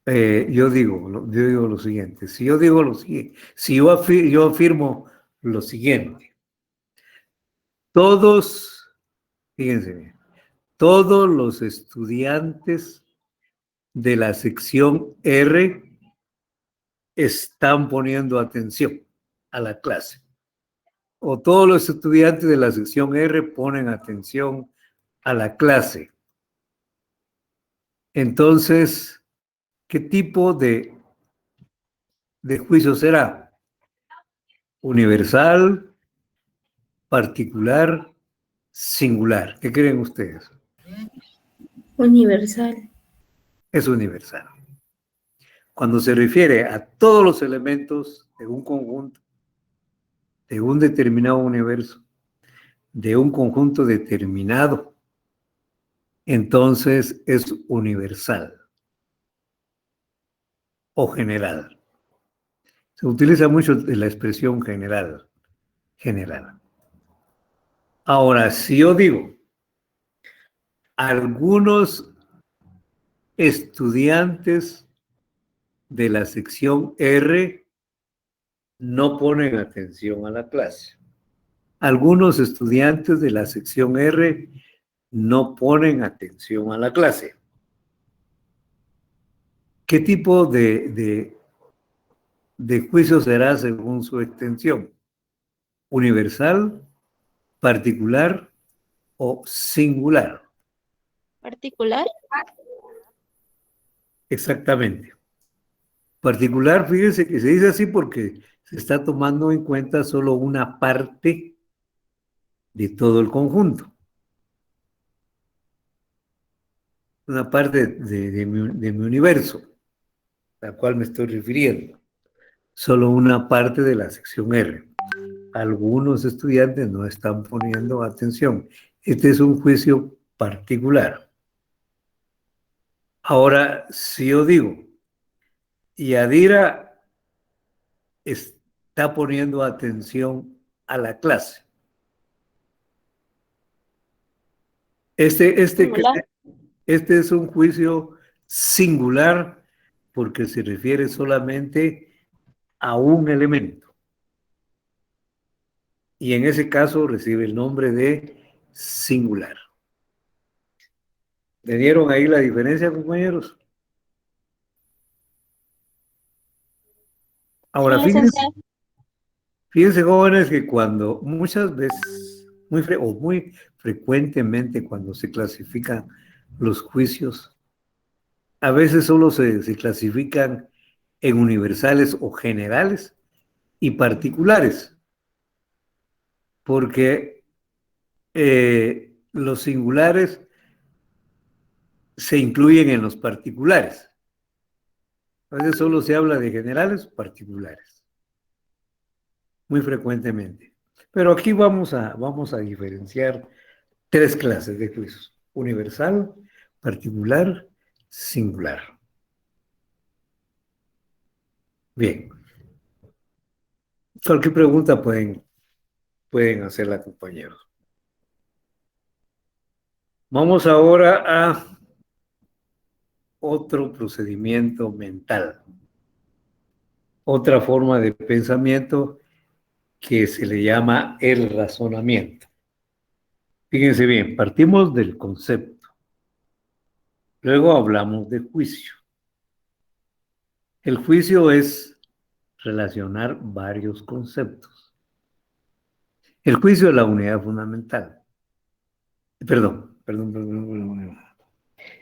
yo digo lo siguiente, si yo afirmo lo siguiente, fíjense bien, todos los estudiantes de la sección R están poniendo atención a la clase. O todos los estudiantes de la sección R ponen atención a la clase. Entonces, ¿qué tipo de juicio será? Universal, particular, singular. ¿Qué creen ustedes? Universal. Es universal. Cuando se refiere a todos los elementos de un conjunto, de un determinado universo, de un conjunto determinado, entonces es universal o general. Se utiliza mucho la expresión general. Ahora, si yo digo, algunos estudiantes de la sección R no ponen atención a la clase. Algunos estudiantes de la sección R no ponen atención a la clase. ¿Qué tipo de juicio será según su extensión? ¿Universal, particular o singular? Particular. Exactamente. Particular, fíjense que se dice así porque se está tomando en cuenta solo una parte de todo el conjunto. Una parte de mi universo. a la cual me estoy refiriendo. Solo una parte de la sección R. Algunos estudiantes no están poniendo atención. Este es un juicio particular. Ahora, si yo digo, Yadira está poniendo atención a la clase. Este es un juicio singular porque se refiere solamente a un elemento. Y en ese caso recibe el nombre de singular. ¿Le dieron ahí la diferencia, compañeros? Ahora, fíjense, jóvenes, que cuando muchas veces, muy frecuentemente cuando se clasifican los juicios, a veces solo se clasifican en universales o generales y particulares, porque los singulares se incluyen en los particulares. A veces solo se habla de generales o particulares, muy frecuentemente. Pero aquí vamos a diferenciar tres clases de juicios: universal, particular, singular. Bien. Cualquier pregunta pueden hacerla, compañeros. Vamos ahora a otro procedimiento mental, otra forma de pensamiento que se le llama el razonamiento. Fíjense bien, partimos del concepto, luego hablamos de juicio. El juicio es relacionar varios conceptos. El juicio es la unidad fundamental. Perdón.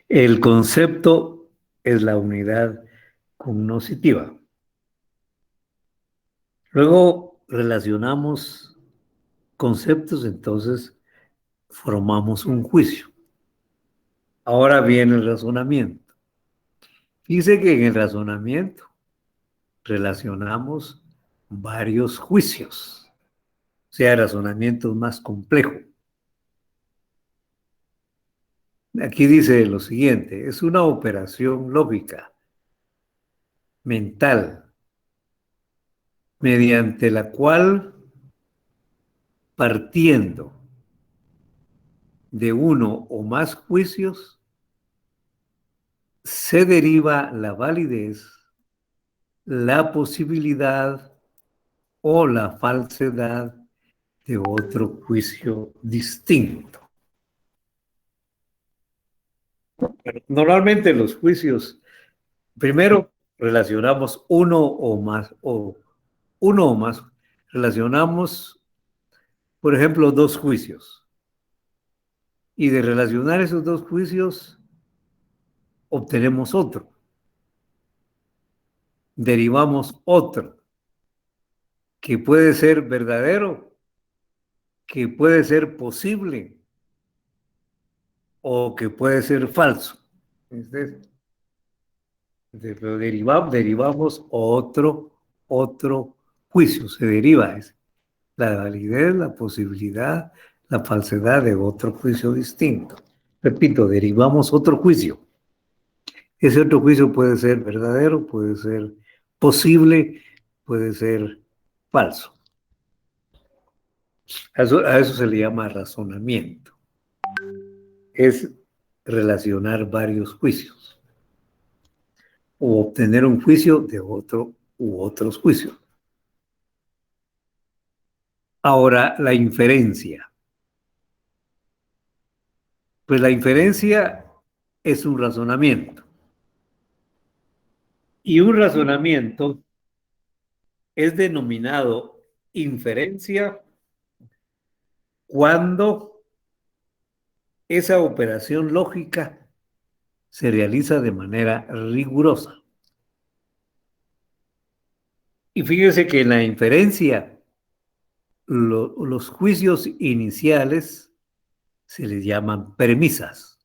El concepto es la unidad cognoscitiva. Luego relacionamos conceptos, entonces formamos un juicio. Ahora viene el razonamiento. Dice que en el razonamiento relacionamos varios juicios, o sea, razonamiento más complejo. Aquí dice lo siguiente: es una operación lógica, mental, mediante la cual, partiendo de uno o más juicios, se deriva la validez, la posibilidad o la falsedad de otro juicio distinto. Normalmente los juicios, primero relacionamos uno o más, relacionamos, por ejemplo, dos juicios. Y de relacionar esos dos juicios, obtenemos otro. Derivamos otro, que puede ser verdadero, que puede ser posible, o que puede ser falso. Pero derivamos otro juicio. Se deriva la validez, la posibilidad, la falsedad de otro juicio distinto. Repito, derivamos otro juicio. Ese otro juicio puede ser verdadero, puede ser posible, puede ser falso. A eso se le llama razonamiento. Es relacionar varios juicios o obtener un juicio de otro u otros juicios. Ahora, la inferencia. Pues la inferencia es un razonamiento. Y un razonamiento es denominado inferencia cuando esa operación lógica se realiza de manera rigurosa. Y fíjese que en la inferencia, los juicios iniciales se les llaman premisas.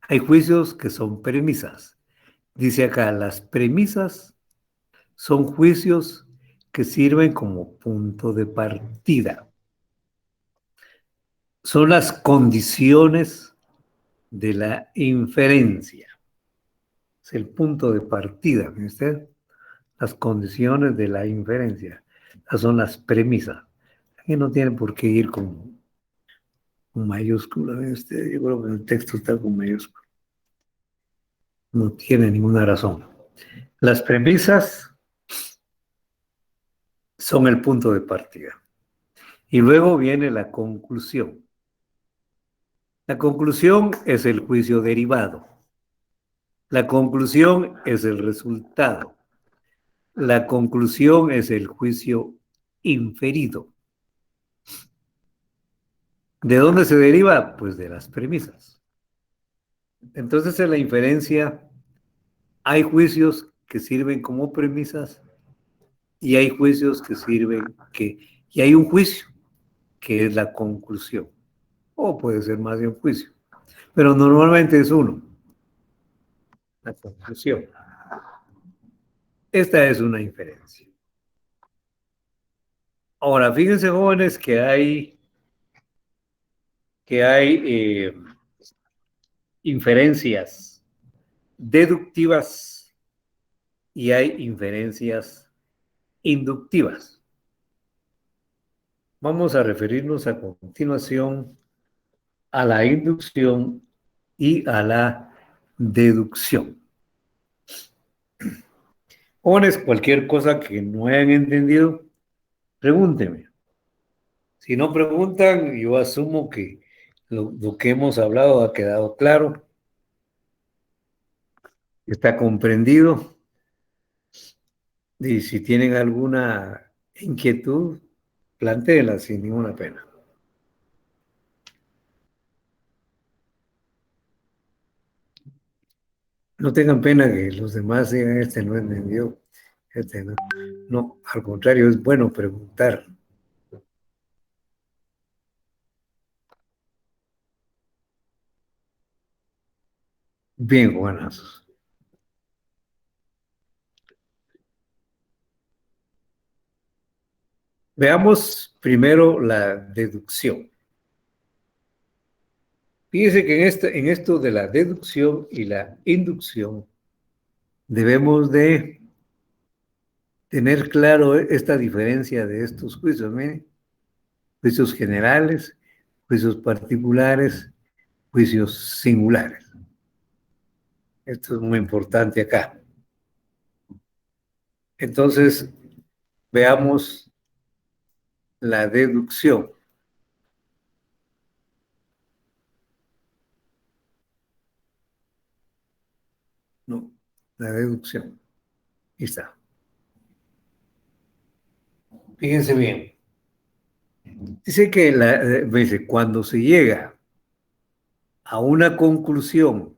Hay juicios que son premisas Dice acá, las premisas son juicios que sirven como punto de partida. Son las condiciones de la inferencia. Es el punto de partida, ¿ve usted? Las condiciones de la inferencia. Esas son las premisas. Aquí no tienen por qué ir con mayúscula, ¿ve usted? Yo creo que el texto está con mayúscula. No tiene ninguna razón. Las premisas son el punto de partida. Y luego viene la conclusión. La conclusión es el juicio derivado. La conclusión es el resultado. La conclusión es el juicio inferido. ¿De dónde se deriva? Pues de las premisas. Entonces, en la inferencia hay juicios que sirven como premisas y hay juicios que sirven y hay un juicio que es la conclusión. O puede ser más de un juicio, pero normalmente es uno, la conclusión. Esta es una inferencia. Ahora, fíjense, jóvenes, que hay inferencias deductivas y hay inferencias inductivas. Vamos a referirnos a continuación a la inducción y a la deducción. Jóvenes, cualquier cosa que no hayan entendido, pregúntenme. Si no preguntan, yo asumo que lo que hemos hablado ha quedado claro, está comprendido. Y si tienen alguna inquietud, plantéela sin ninguna pena. No tengan pena que los demás digan, este no entendió, este no. No, al contrario, es bueno preguntar. Bien, Juanazos. Veamos primero la deducción. Fíjense que en esto de la deducción y la inducción debemos de tener claro esta diferencia de estos juicios. Miren, juicios generales, juicios particulares, juicios singulares. Esto es muy importante acá. Entonces, veamos la deducción. No, la deducción. Ahí está. Fíjense bien. Dice que dice, cuando se llega a una conclusión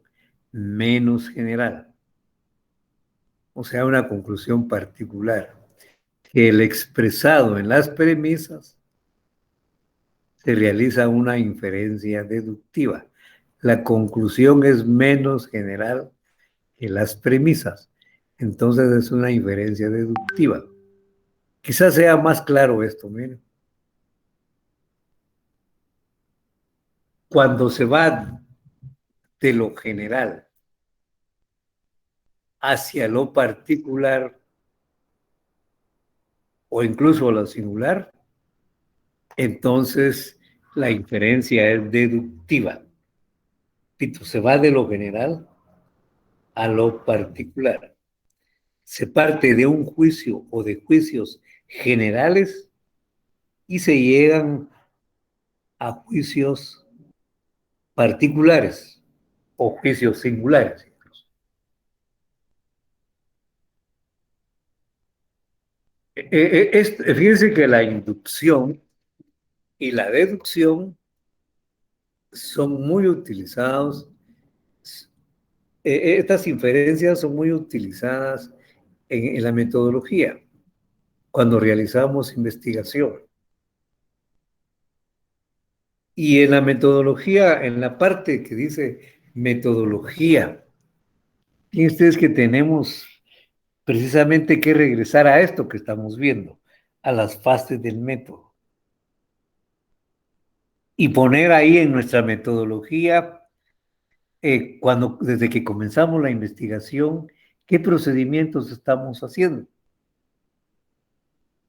menos general, o sea, una conclusión particular, que el expresado en las premisas, se realiza una inferencia deductiva. La conclusión es menos general que las premisas. Entonces es una inferencia deductiva. Quizás sea más claro esto, miren. Cuando se va de lo general hacia lo particular o incluso a lo singular, entonces la inferencia es deductiva. Se va de lo general a lo particular. Se parte de un juicio o de juicios generales y se llegan a juicios particulares o juicios singulares. Fíjense que la inducción y la deducción son muy utilizados. Estas inferencias son muy utilizadas en la metodología cuando realizamos investigación. Y en la metodología, en la parte que dice metodología Fíjense ustedes que tenemos precisamente que regresar a esto que estamos viendo, a las fases del método. Y poner ahí en nuestra metodología, desde que comenzamos la investigación, qué procedimientos estamos haciendo.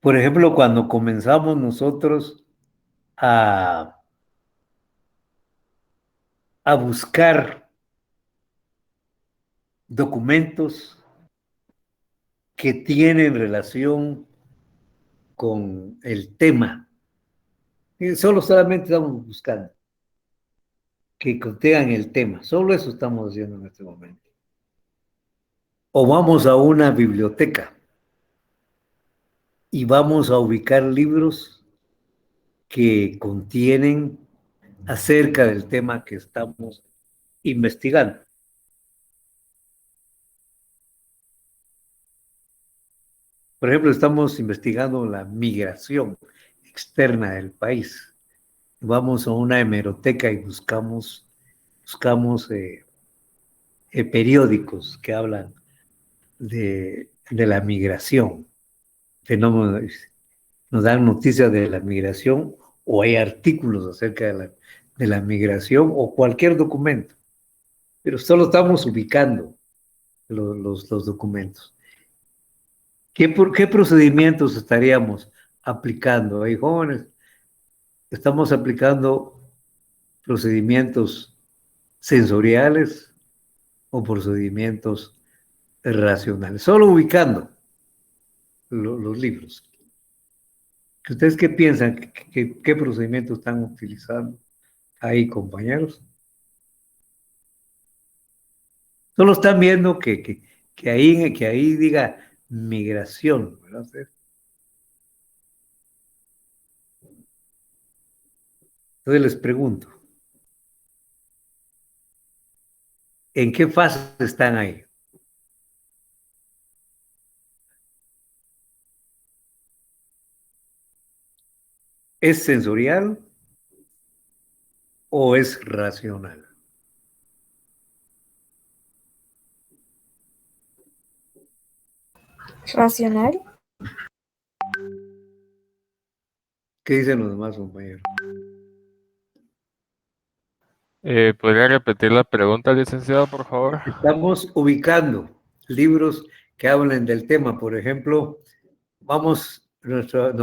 Por ejemplo, cuando comenzamos nosotros a buscar documentos que tienen relación con el tema. Solamente estamos buscando que contengan el tema. Solo eso estamos haciendo en este momento. O vamos a una biblioteca y vamos a ubicar libros que contienen acerca del tema que estamos investigando. Por ejemplo, estamos investigando la migración externa del país. Vamos a una hemeroteca y buscamos periódicos que hablan de la migración, fenómenos, nos dan noticias de la migración o hay artículos acerca de la migración o cualquier documento, pero solo estamos ubicando los documentos. ¿Qué procedimientos estaríamos aplicando? Ahí, jóvenes, estamos aplicando procedimientos sensoriales o procedimientos racionales, solo ubicando los libros. ¿Ustedes qué piensan? ¿Qué procedimientos están utilizando ahí, compañeros? Solo están viendo que ahí diga migración, ¿verdad? Entonces les pregunto, ¿en qué fase están ahí? ¿Es sensorial o es racional? Racional. ¿Qué dicen los demás, compañeros? ¿Podría repetir la pregunta, licenciado, por favor? Estamos ubicando libros que hablen del tema. Por ejemplo, nuestra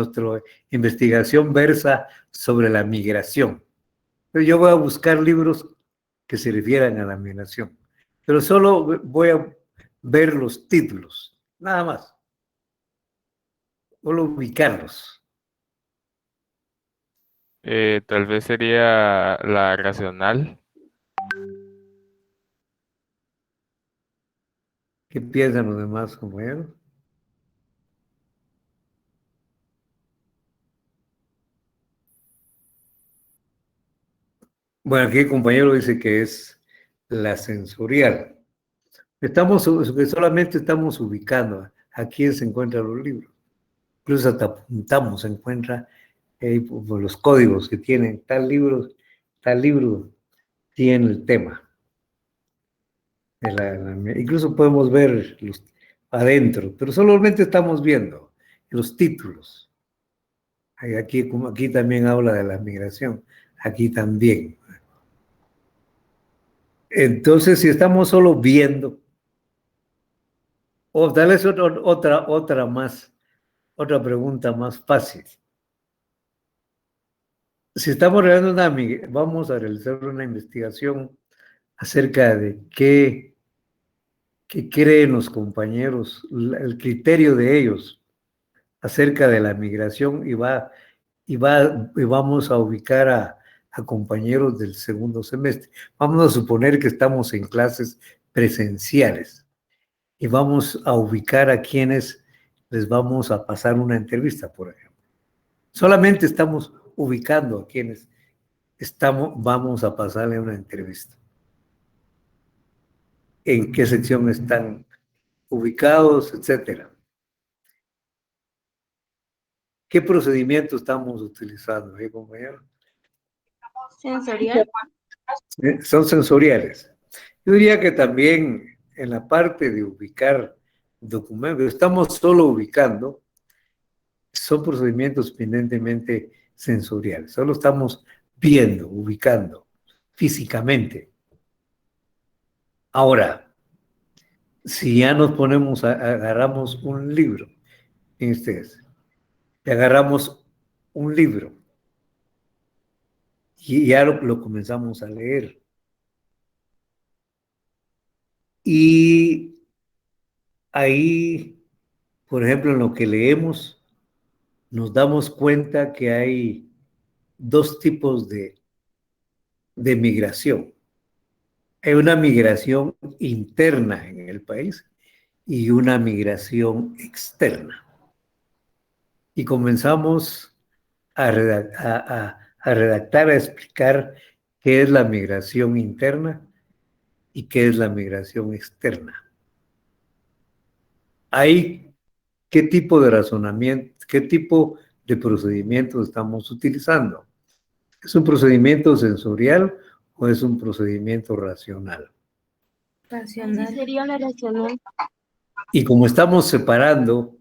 investigación versa sobre la migración. Entonces yo voy a buscar libros que se refieran a la migración, pero solo voy a ver los títulos, nada más. Solo ubicarlos. Tal vez sería la racional. ¿Qué piensan los demás, compañeros? Bueno, aquí el compañero dice que es la sensorial. Solamente estamos ubicando a quién se encuentran los libros. Incluso hasta apuntamos, se encuentra por los códigos que tienen. Tal libro tiene el tema. Incluso podemos ver adentro, pero solamente estamos viendo los títulos. Aquí también habla de la migración, aquí también. Entonces, si estamos solo viendo, o tal vez otra pregunta más fácil. Si estamos vamos a realizar una investigación acerca de qué creen los compañeros, el criterio de ellos acerca de la migración y vamos a ubicar a compañeros del segundo semestre. Vamos a suponer que estamos en clases presenciales y vamos a ubicar a quienes les vamos a pasar una entrevista, por ejemplo. Solamente estamos ubicando a quienes vamos a pasarle una entrevista. En qué sección están ubicados, etcétera. ¿Qué procedimiento estamos utilizando, compañero? Sensorial. Son sensoriales. Yo diría que también en la parte de ubicar documentos, estamos solo ubicando, son procedimientos eminentemente sensoriales, solo estamos viendo, ubicando físicamente. Ahora, si ya nos ponemos, agarramos un libro, en ustedes, y agarramos un libro y ya lo comenzamos a leer. Y ahí, por ejemplo, en lo que leemos, nos damos cuenta que hay dos tipos de migración. Hay una migración interna en el país y una migración externa. Y comenzamos a redactar, a explicar qué es la migración interna y qué es la migración externa. Ahí, ¿qué tipo de razonamiento, qué tipo de procedimiento estamos utilizando? ¿Es un procedimiento sensorial o es un procedimiento racional? Racional. Sí, sería la racional. Y como estamos separando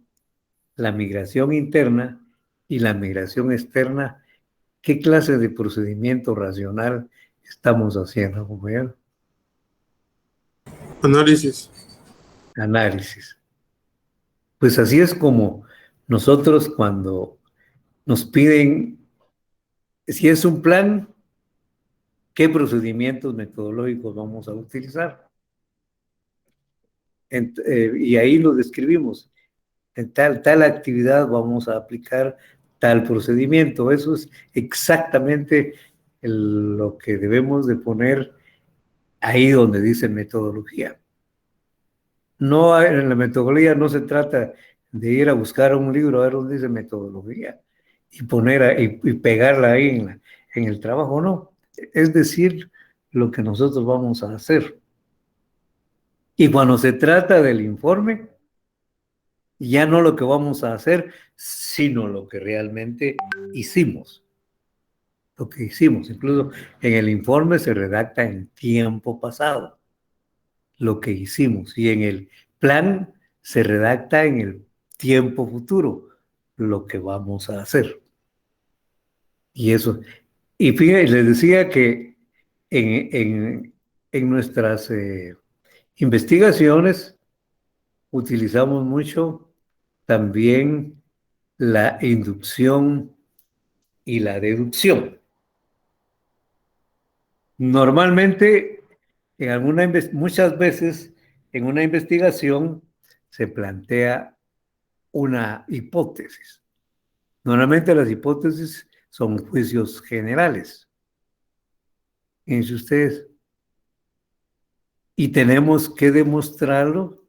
la migración interna y la migración externa, ¿qué clase de procedimiento racional estamos haciendo, compañero? Análisis. Análisis. Pues así es como nosotros cuando nos piden, si es un plan, ¿qué procedimientos metodológicos vamos a utilizar? Y ahí lo describimos. En tal actividad vamos a aplicar tal procedimiento. Eso es exactamente lo que debemos de poner ahí donde dice metodología. No, en la metodología no se trata de ir a buscar un libro a ver dónde dice metodología y y pegarla ahí en el trabajo, no. Es decir, lo que nosotros vamos a hacer. Y cuando se trata del informe, ya no lo que vamos a hacer, sino lo que realmente hicimos. Lo que hicimos. Incluso en el informe se redacta en tiempo pasado lo que hicimos. Y en el plan se redacta en el tiempo futuro lo que vamos a hacer. Y eso. Y fíjense, les decía que en nuestras investigaciones utilizamos mucho también la inducción y la deducción. Normalmente, muchas veces en una investigación se plantea una hipótesis. Normalmente las hipótesis son juicios generales. Fíjense ustedes. Y tenemos que demostrarlo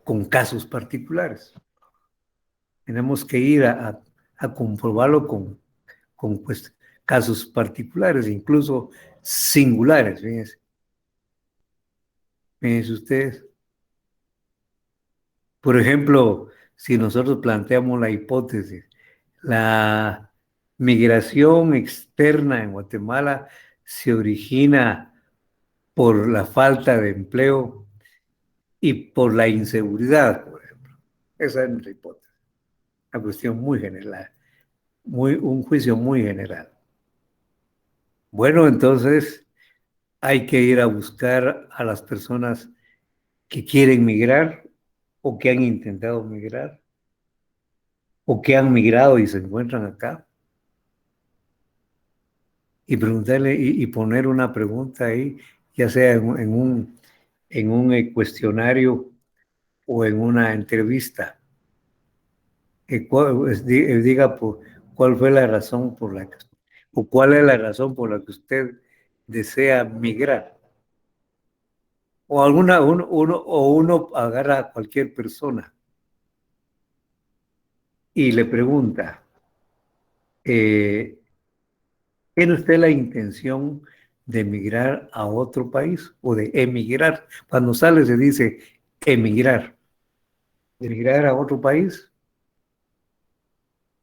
con casos particulares. Tenemos que ir a comprobarlo con pues, casos particulares, incluso singulares. Fíjense. Fíjense ustedes. Por ejemplo, si nosotros planteamos la hipótesis, la migración externa en Guatemala se origina por la falta de empleo y por la inseguridad, por ejemplo. Esa es nuestra hipótesis. Una cuestión muy general, un juicio muy general. Bueno, entonces hay que ir a buscar a las personas que quieren migrar o que han intentado migrar o que han migrado y se encuentran acá y preguntarle y poner una pregunta ahí, ya sea en un cuestionario o en una entrevista. Diga cuál fue la razón por la que, o cuál es la razón por la que usted desea migrar. O uno agarra a cualquier persona y le pregunta, ¿tiene usted la intención de emigrar a otro país o de emigrar? Cuando sale se dice emigrar. Emigrar a otro país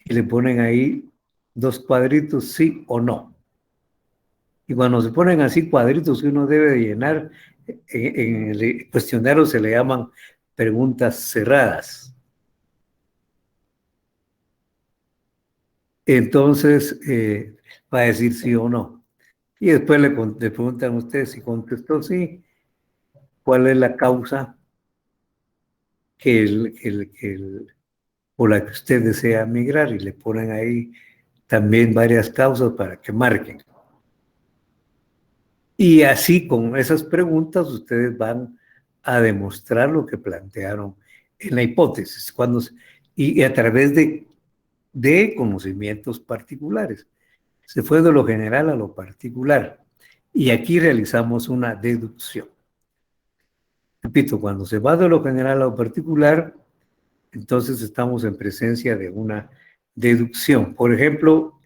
y le ponen ahí 2 cuadritos, sí o no. Y cuando se ponen así cuadritos que uno debe de llenar, En el cuestionario se le llaman preguntas cerradas. Entonces, va a decir sí o no. Y después le preguntan a usted si contestó sí, cuál es la causa por la que usted desea migrar, y le ponen ahí también varias causas para que marquen. Y así, con esas preguntas, ustedes van a demostrar lo que plantearon en la hipótesis, y a través de conocimientos particulares. Se fue de lo general a lo particular. Y aquí realizamos una deducción. Repito, cuando se va de lo general a lo particular, entonces estamos en presencia de una deducción. Por ejemplo,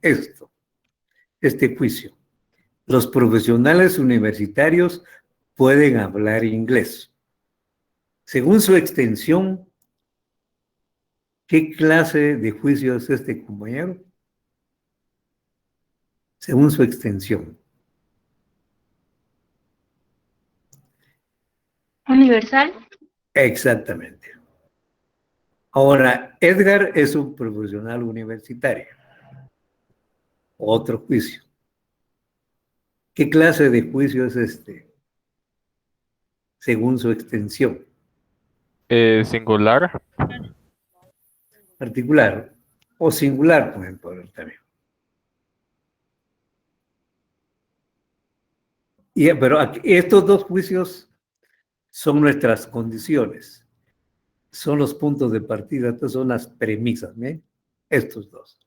este juicio. Los profesionales universitarios pueden hablar inglés. Según su extensión, ¿qué clase de juicio es este, compañero? Según su extensión. Universal. Exactamente. Ahora, Edgar es un profesional universitario. Otro juicio. ¿Qué clase de juicio es este? Según su extensión. Singular. Particular o singular, por ejemplo, también. Pero estos dos juicios son nuestras condiciones, son los puntos de partida, estas son las premisas, ¿eh? Estos dos.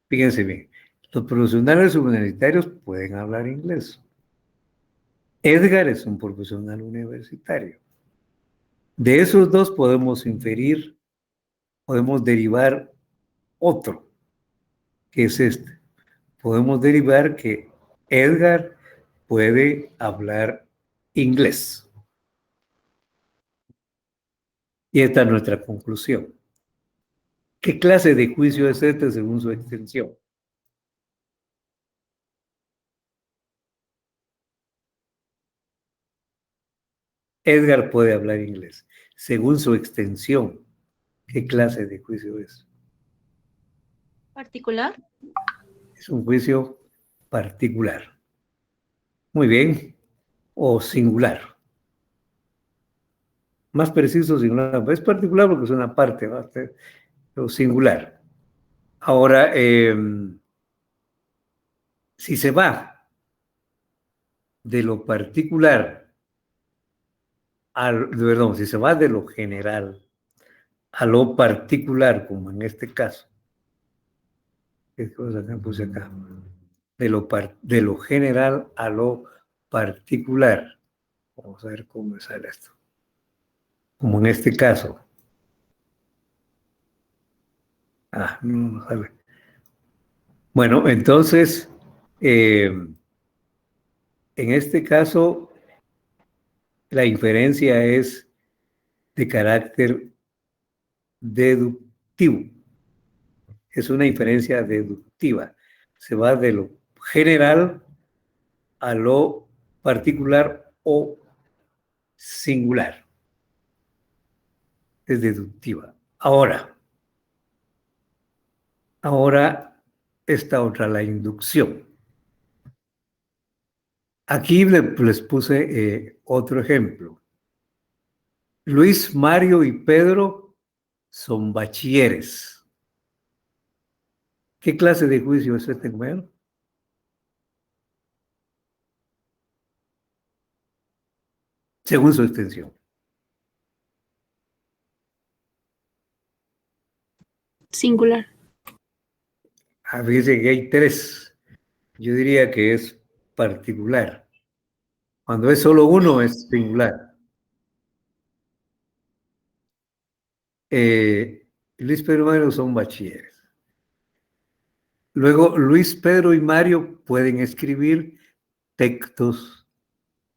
Fíjense bien, los profesionales universitarios pueden hablar inglés. Edgar es un profesional universitario. De esos dos podemos inferir, podemos derivar otro, que es este. Podemos derivar que Edgar puede hablar inglés. Y esta es nuestra conclusión. ¿Qué clase de juicio es este según su extensión? Edgar puede hablar inglés. Según su extensión, ¿qué clase de juicio es? Particular. Es un juicio particular. Muy bien. O singular. Más preciso, singular. Es particular porque es una parte, ¿va? Pero singular. Ahora, si se va de lo particular, perdón, si se va de lo general a lo particular, como en este caso, ¿qué cosa que puse acá? De lo general a lo particular. Vamos a ver cómo me sale esto. Como en este caso. No sale. Bueno, entonces, en este caso, la inferencia es de carácter deductivo. Es una inferencia deductiva. Se va de lo general a lo particular o singular. Es deductiva. Ahora esta otra, la inducción. Aquí les puse otro ejemplo. Luis, Mario y Pedro son bachilleres. ¿Qué clase de juicio es este, compañero? Según su extensión. Singular. Fíjense que hay tres. Yo diría que es particular. Cuando es solo uno, es singular. Luis, Pedro y Mario son bachilleres. Luego, Luis, Pedro y Mario pueden escribir textos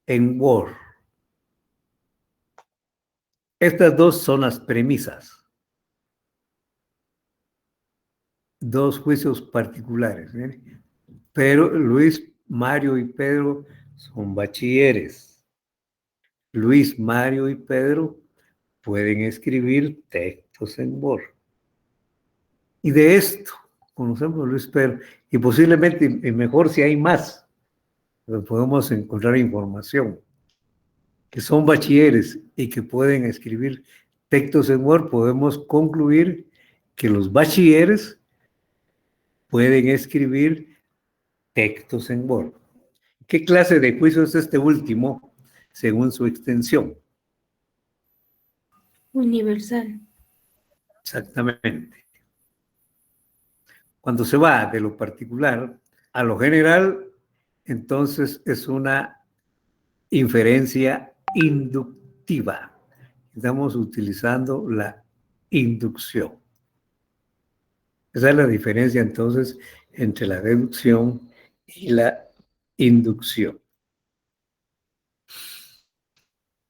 en Word. Estas dos son las premisas. Dos juicios particulares. ¿Eh? Pero Luis, Mario y Pedro son bachilleres. Luis, Mario y Pedro pueden escribir textos en Word. Y de esto conocemos a Luis Pedro, y posiblemente, y mejor si hay más, podemos encontrar información, que son bachilleres y que pueden escribir textos en Word. Podemos concluir que los bachilleres pueden escribir textos en Word. ¿Qué clase de juicio es este último, según su extensión? Universal. Exactamente. Cuando se va de lo particular a lo general, entonces es una inferencia inductiva. Estamos utilizando la inducción. Esa es la diferencia entonces entre la deducción y la inducción.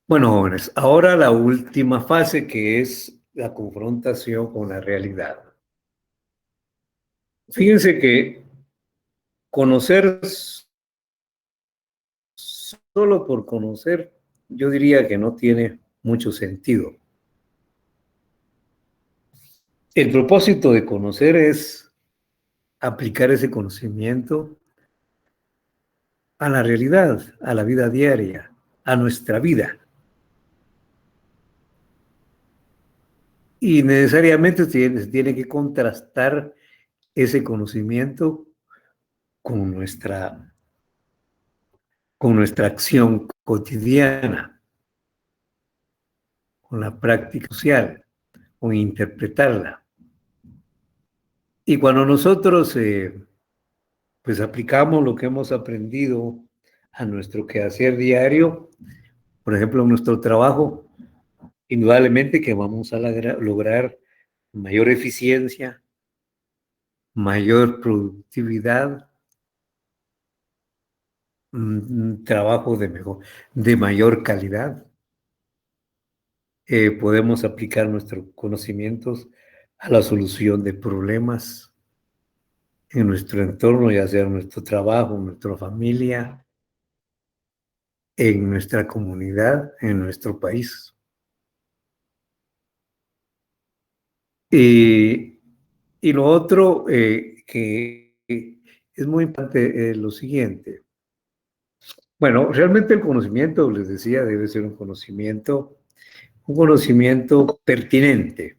Bueno, jóvenes, ahora la última fase, que es la confrontación con la realidad. Fíjense que conocer solo por conocer, yo diría que no tiene mucho sentido. El propósito de conocer es aplicar ese conocimiento a la realidad, a la vida diaria, a nuestra vida. Y necesariamente se tiene que contrastar ese conocimiento con nuestra acción cotidiana, con la práctica social, con interpretarla. Y cuando nosotros pues aplicamos lo que hemos aprendido a nuestro quehacer diario, por ejemplo, en nuestro trabajo, indudablemente que vamos a lograr mayor eficiencia, mayor productividad, un trabajo de mayor calidad. Podemos aplicar nuestros conocimientos a la solución de problemas en nuestro entorno, ya sea en nuestro trabajo, en nuestra familia, en nuestra comunidad, en nuestro país. Y lo otro que es muy importante es lo siguiente. Bueno, realmente el conocimiento, les decía, debe ser un conocimiento pertinente.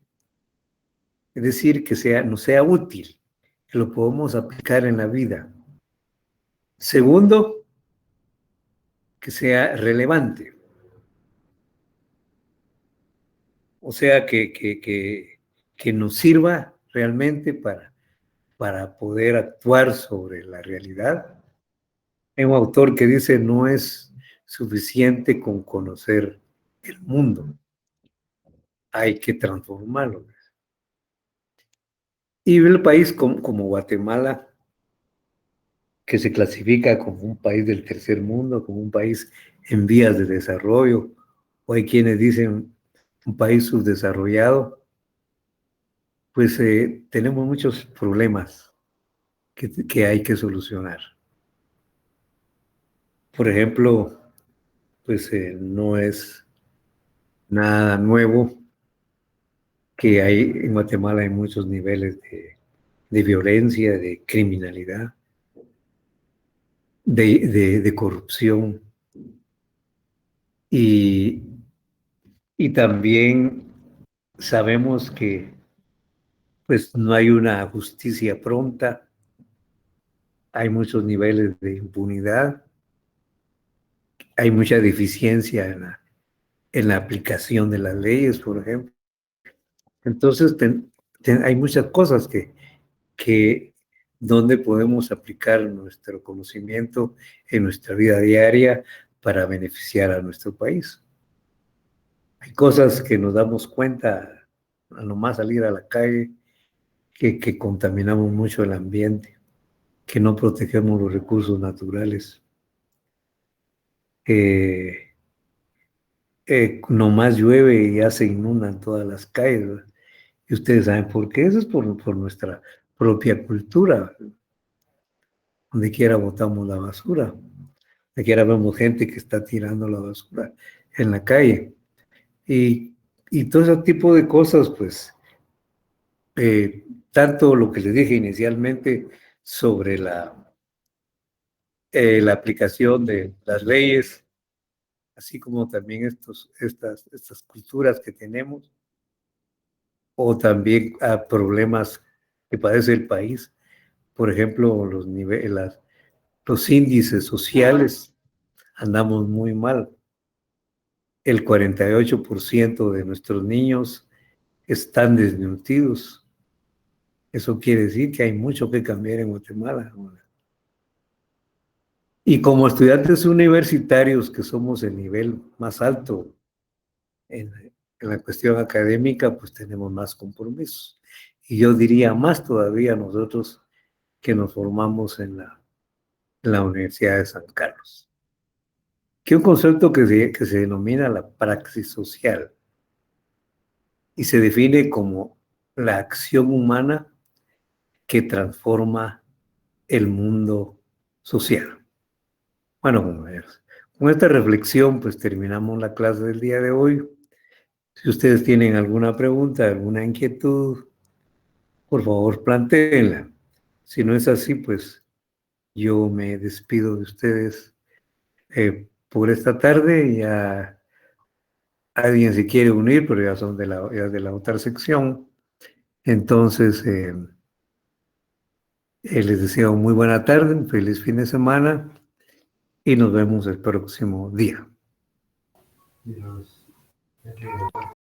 Es decir, que nos sea útil, que lo podamos aplicar en la vida. Segundo, que sea relevante. O sea, que nos sirva realmente para poder actuar sobre la realidad. Hay un autor que dice, no es suficiente con conocer el mundo, hay que transformarlo. Y el país como Guatemala, que se clasifica como un país del tercer mundo, como un país en vías de desarrollo, o hay quienes dicen un país subdesarrollado, pues tenemos muchos problemas que hay que solucionar. Por ejemplo, pues no es nada nuevo que en Guatemala hay muchos niveles de violencia, de criminalidad, de corrupción, y también sabemos que pues no hay una justicia pronta, hay muchos niveles de impunidad, hay mucha deficiencia en la aplicación de las leyes, por ejemplo. Entonces hay muchas cosas que donde podemos aplicar nuestro conocimiento en nuestra vida diaria para beneficiar a nuestro país. Hay cosas que nos damos cuenta al nomás salir a la calle, que contaminamos mucho el ambiente, que no protegemos los recursos naturales. Nomás llueve y ya se inundan todas las calles, ¿verdad? Y ustedes saben por qué. Eso es por nuestra propia cultura. Donde quiera botamos la basura. Donde quiera vemos gente que está tirando la basura en la calle. Y todo ese tipo de cosas, pues, tanto lo que les dije inicialmente sobre la aplicación de las leyes, así como también estas culturas que tenemos, o también a problemas que padece el país, por ejemplo, los índices sociales, andamos muy mal. El 48% de nuestros niños están desnutridos. Eso quiere decir que hay mucho que cambiar en Guatemala. Y como estudiantes universitarios, que somos el nivel más alto en la cuestión académica, pues tenemos más compromisos. Y yo diría más todavía nosotros que nos formamos en la Universidad de San Carlos. Que un concepto que se denomina la praxis social y se define como la acción humana que transforma el mundo social. Bueno, con esta reflexión, pues terminamos la clase del día de hoy. Si ustedes tienen alguna pregunta, alguna inquietud, por favor, plantéenla. Si no es así, pues yo me despido de ustedes por esta tarde. Ya alguien se quiere unir, pero ya son ya de la otra sección. Entonces, les deseo muy buena tarde, un feliz fin de semana y nos vemos el próximo día.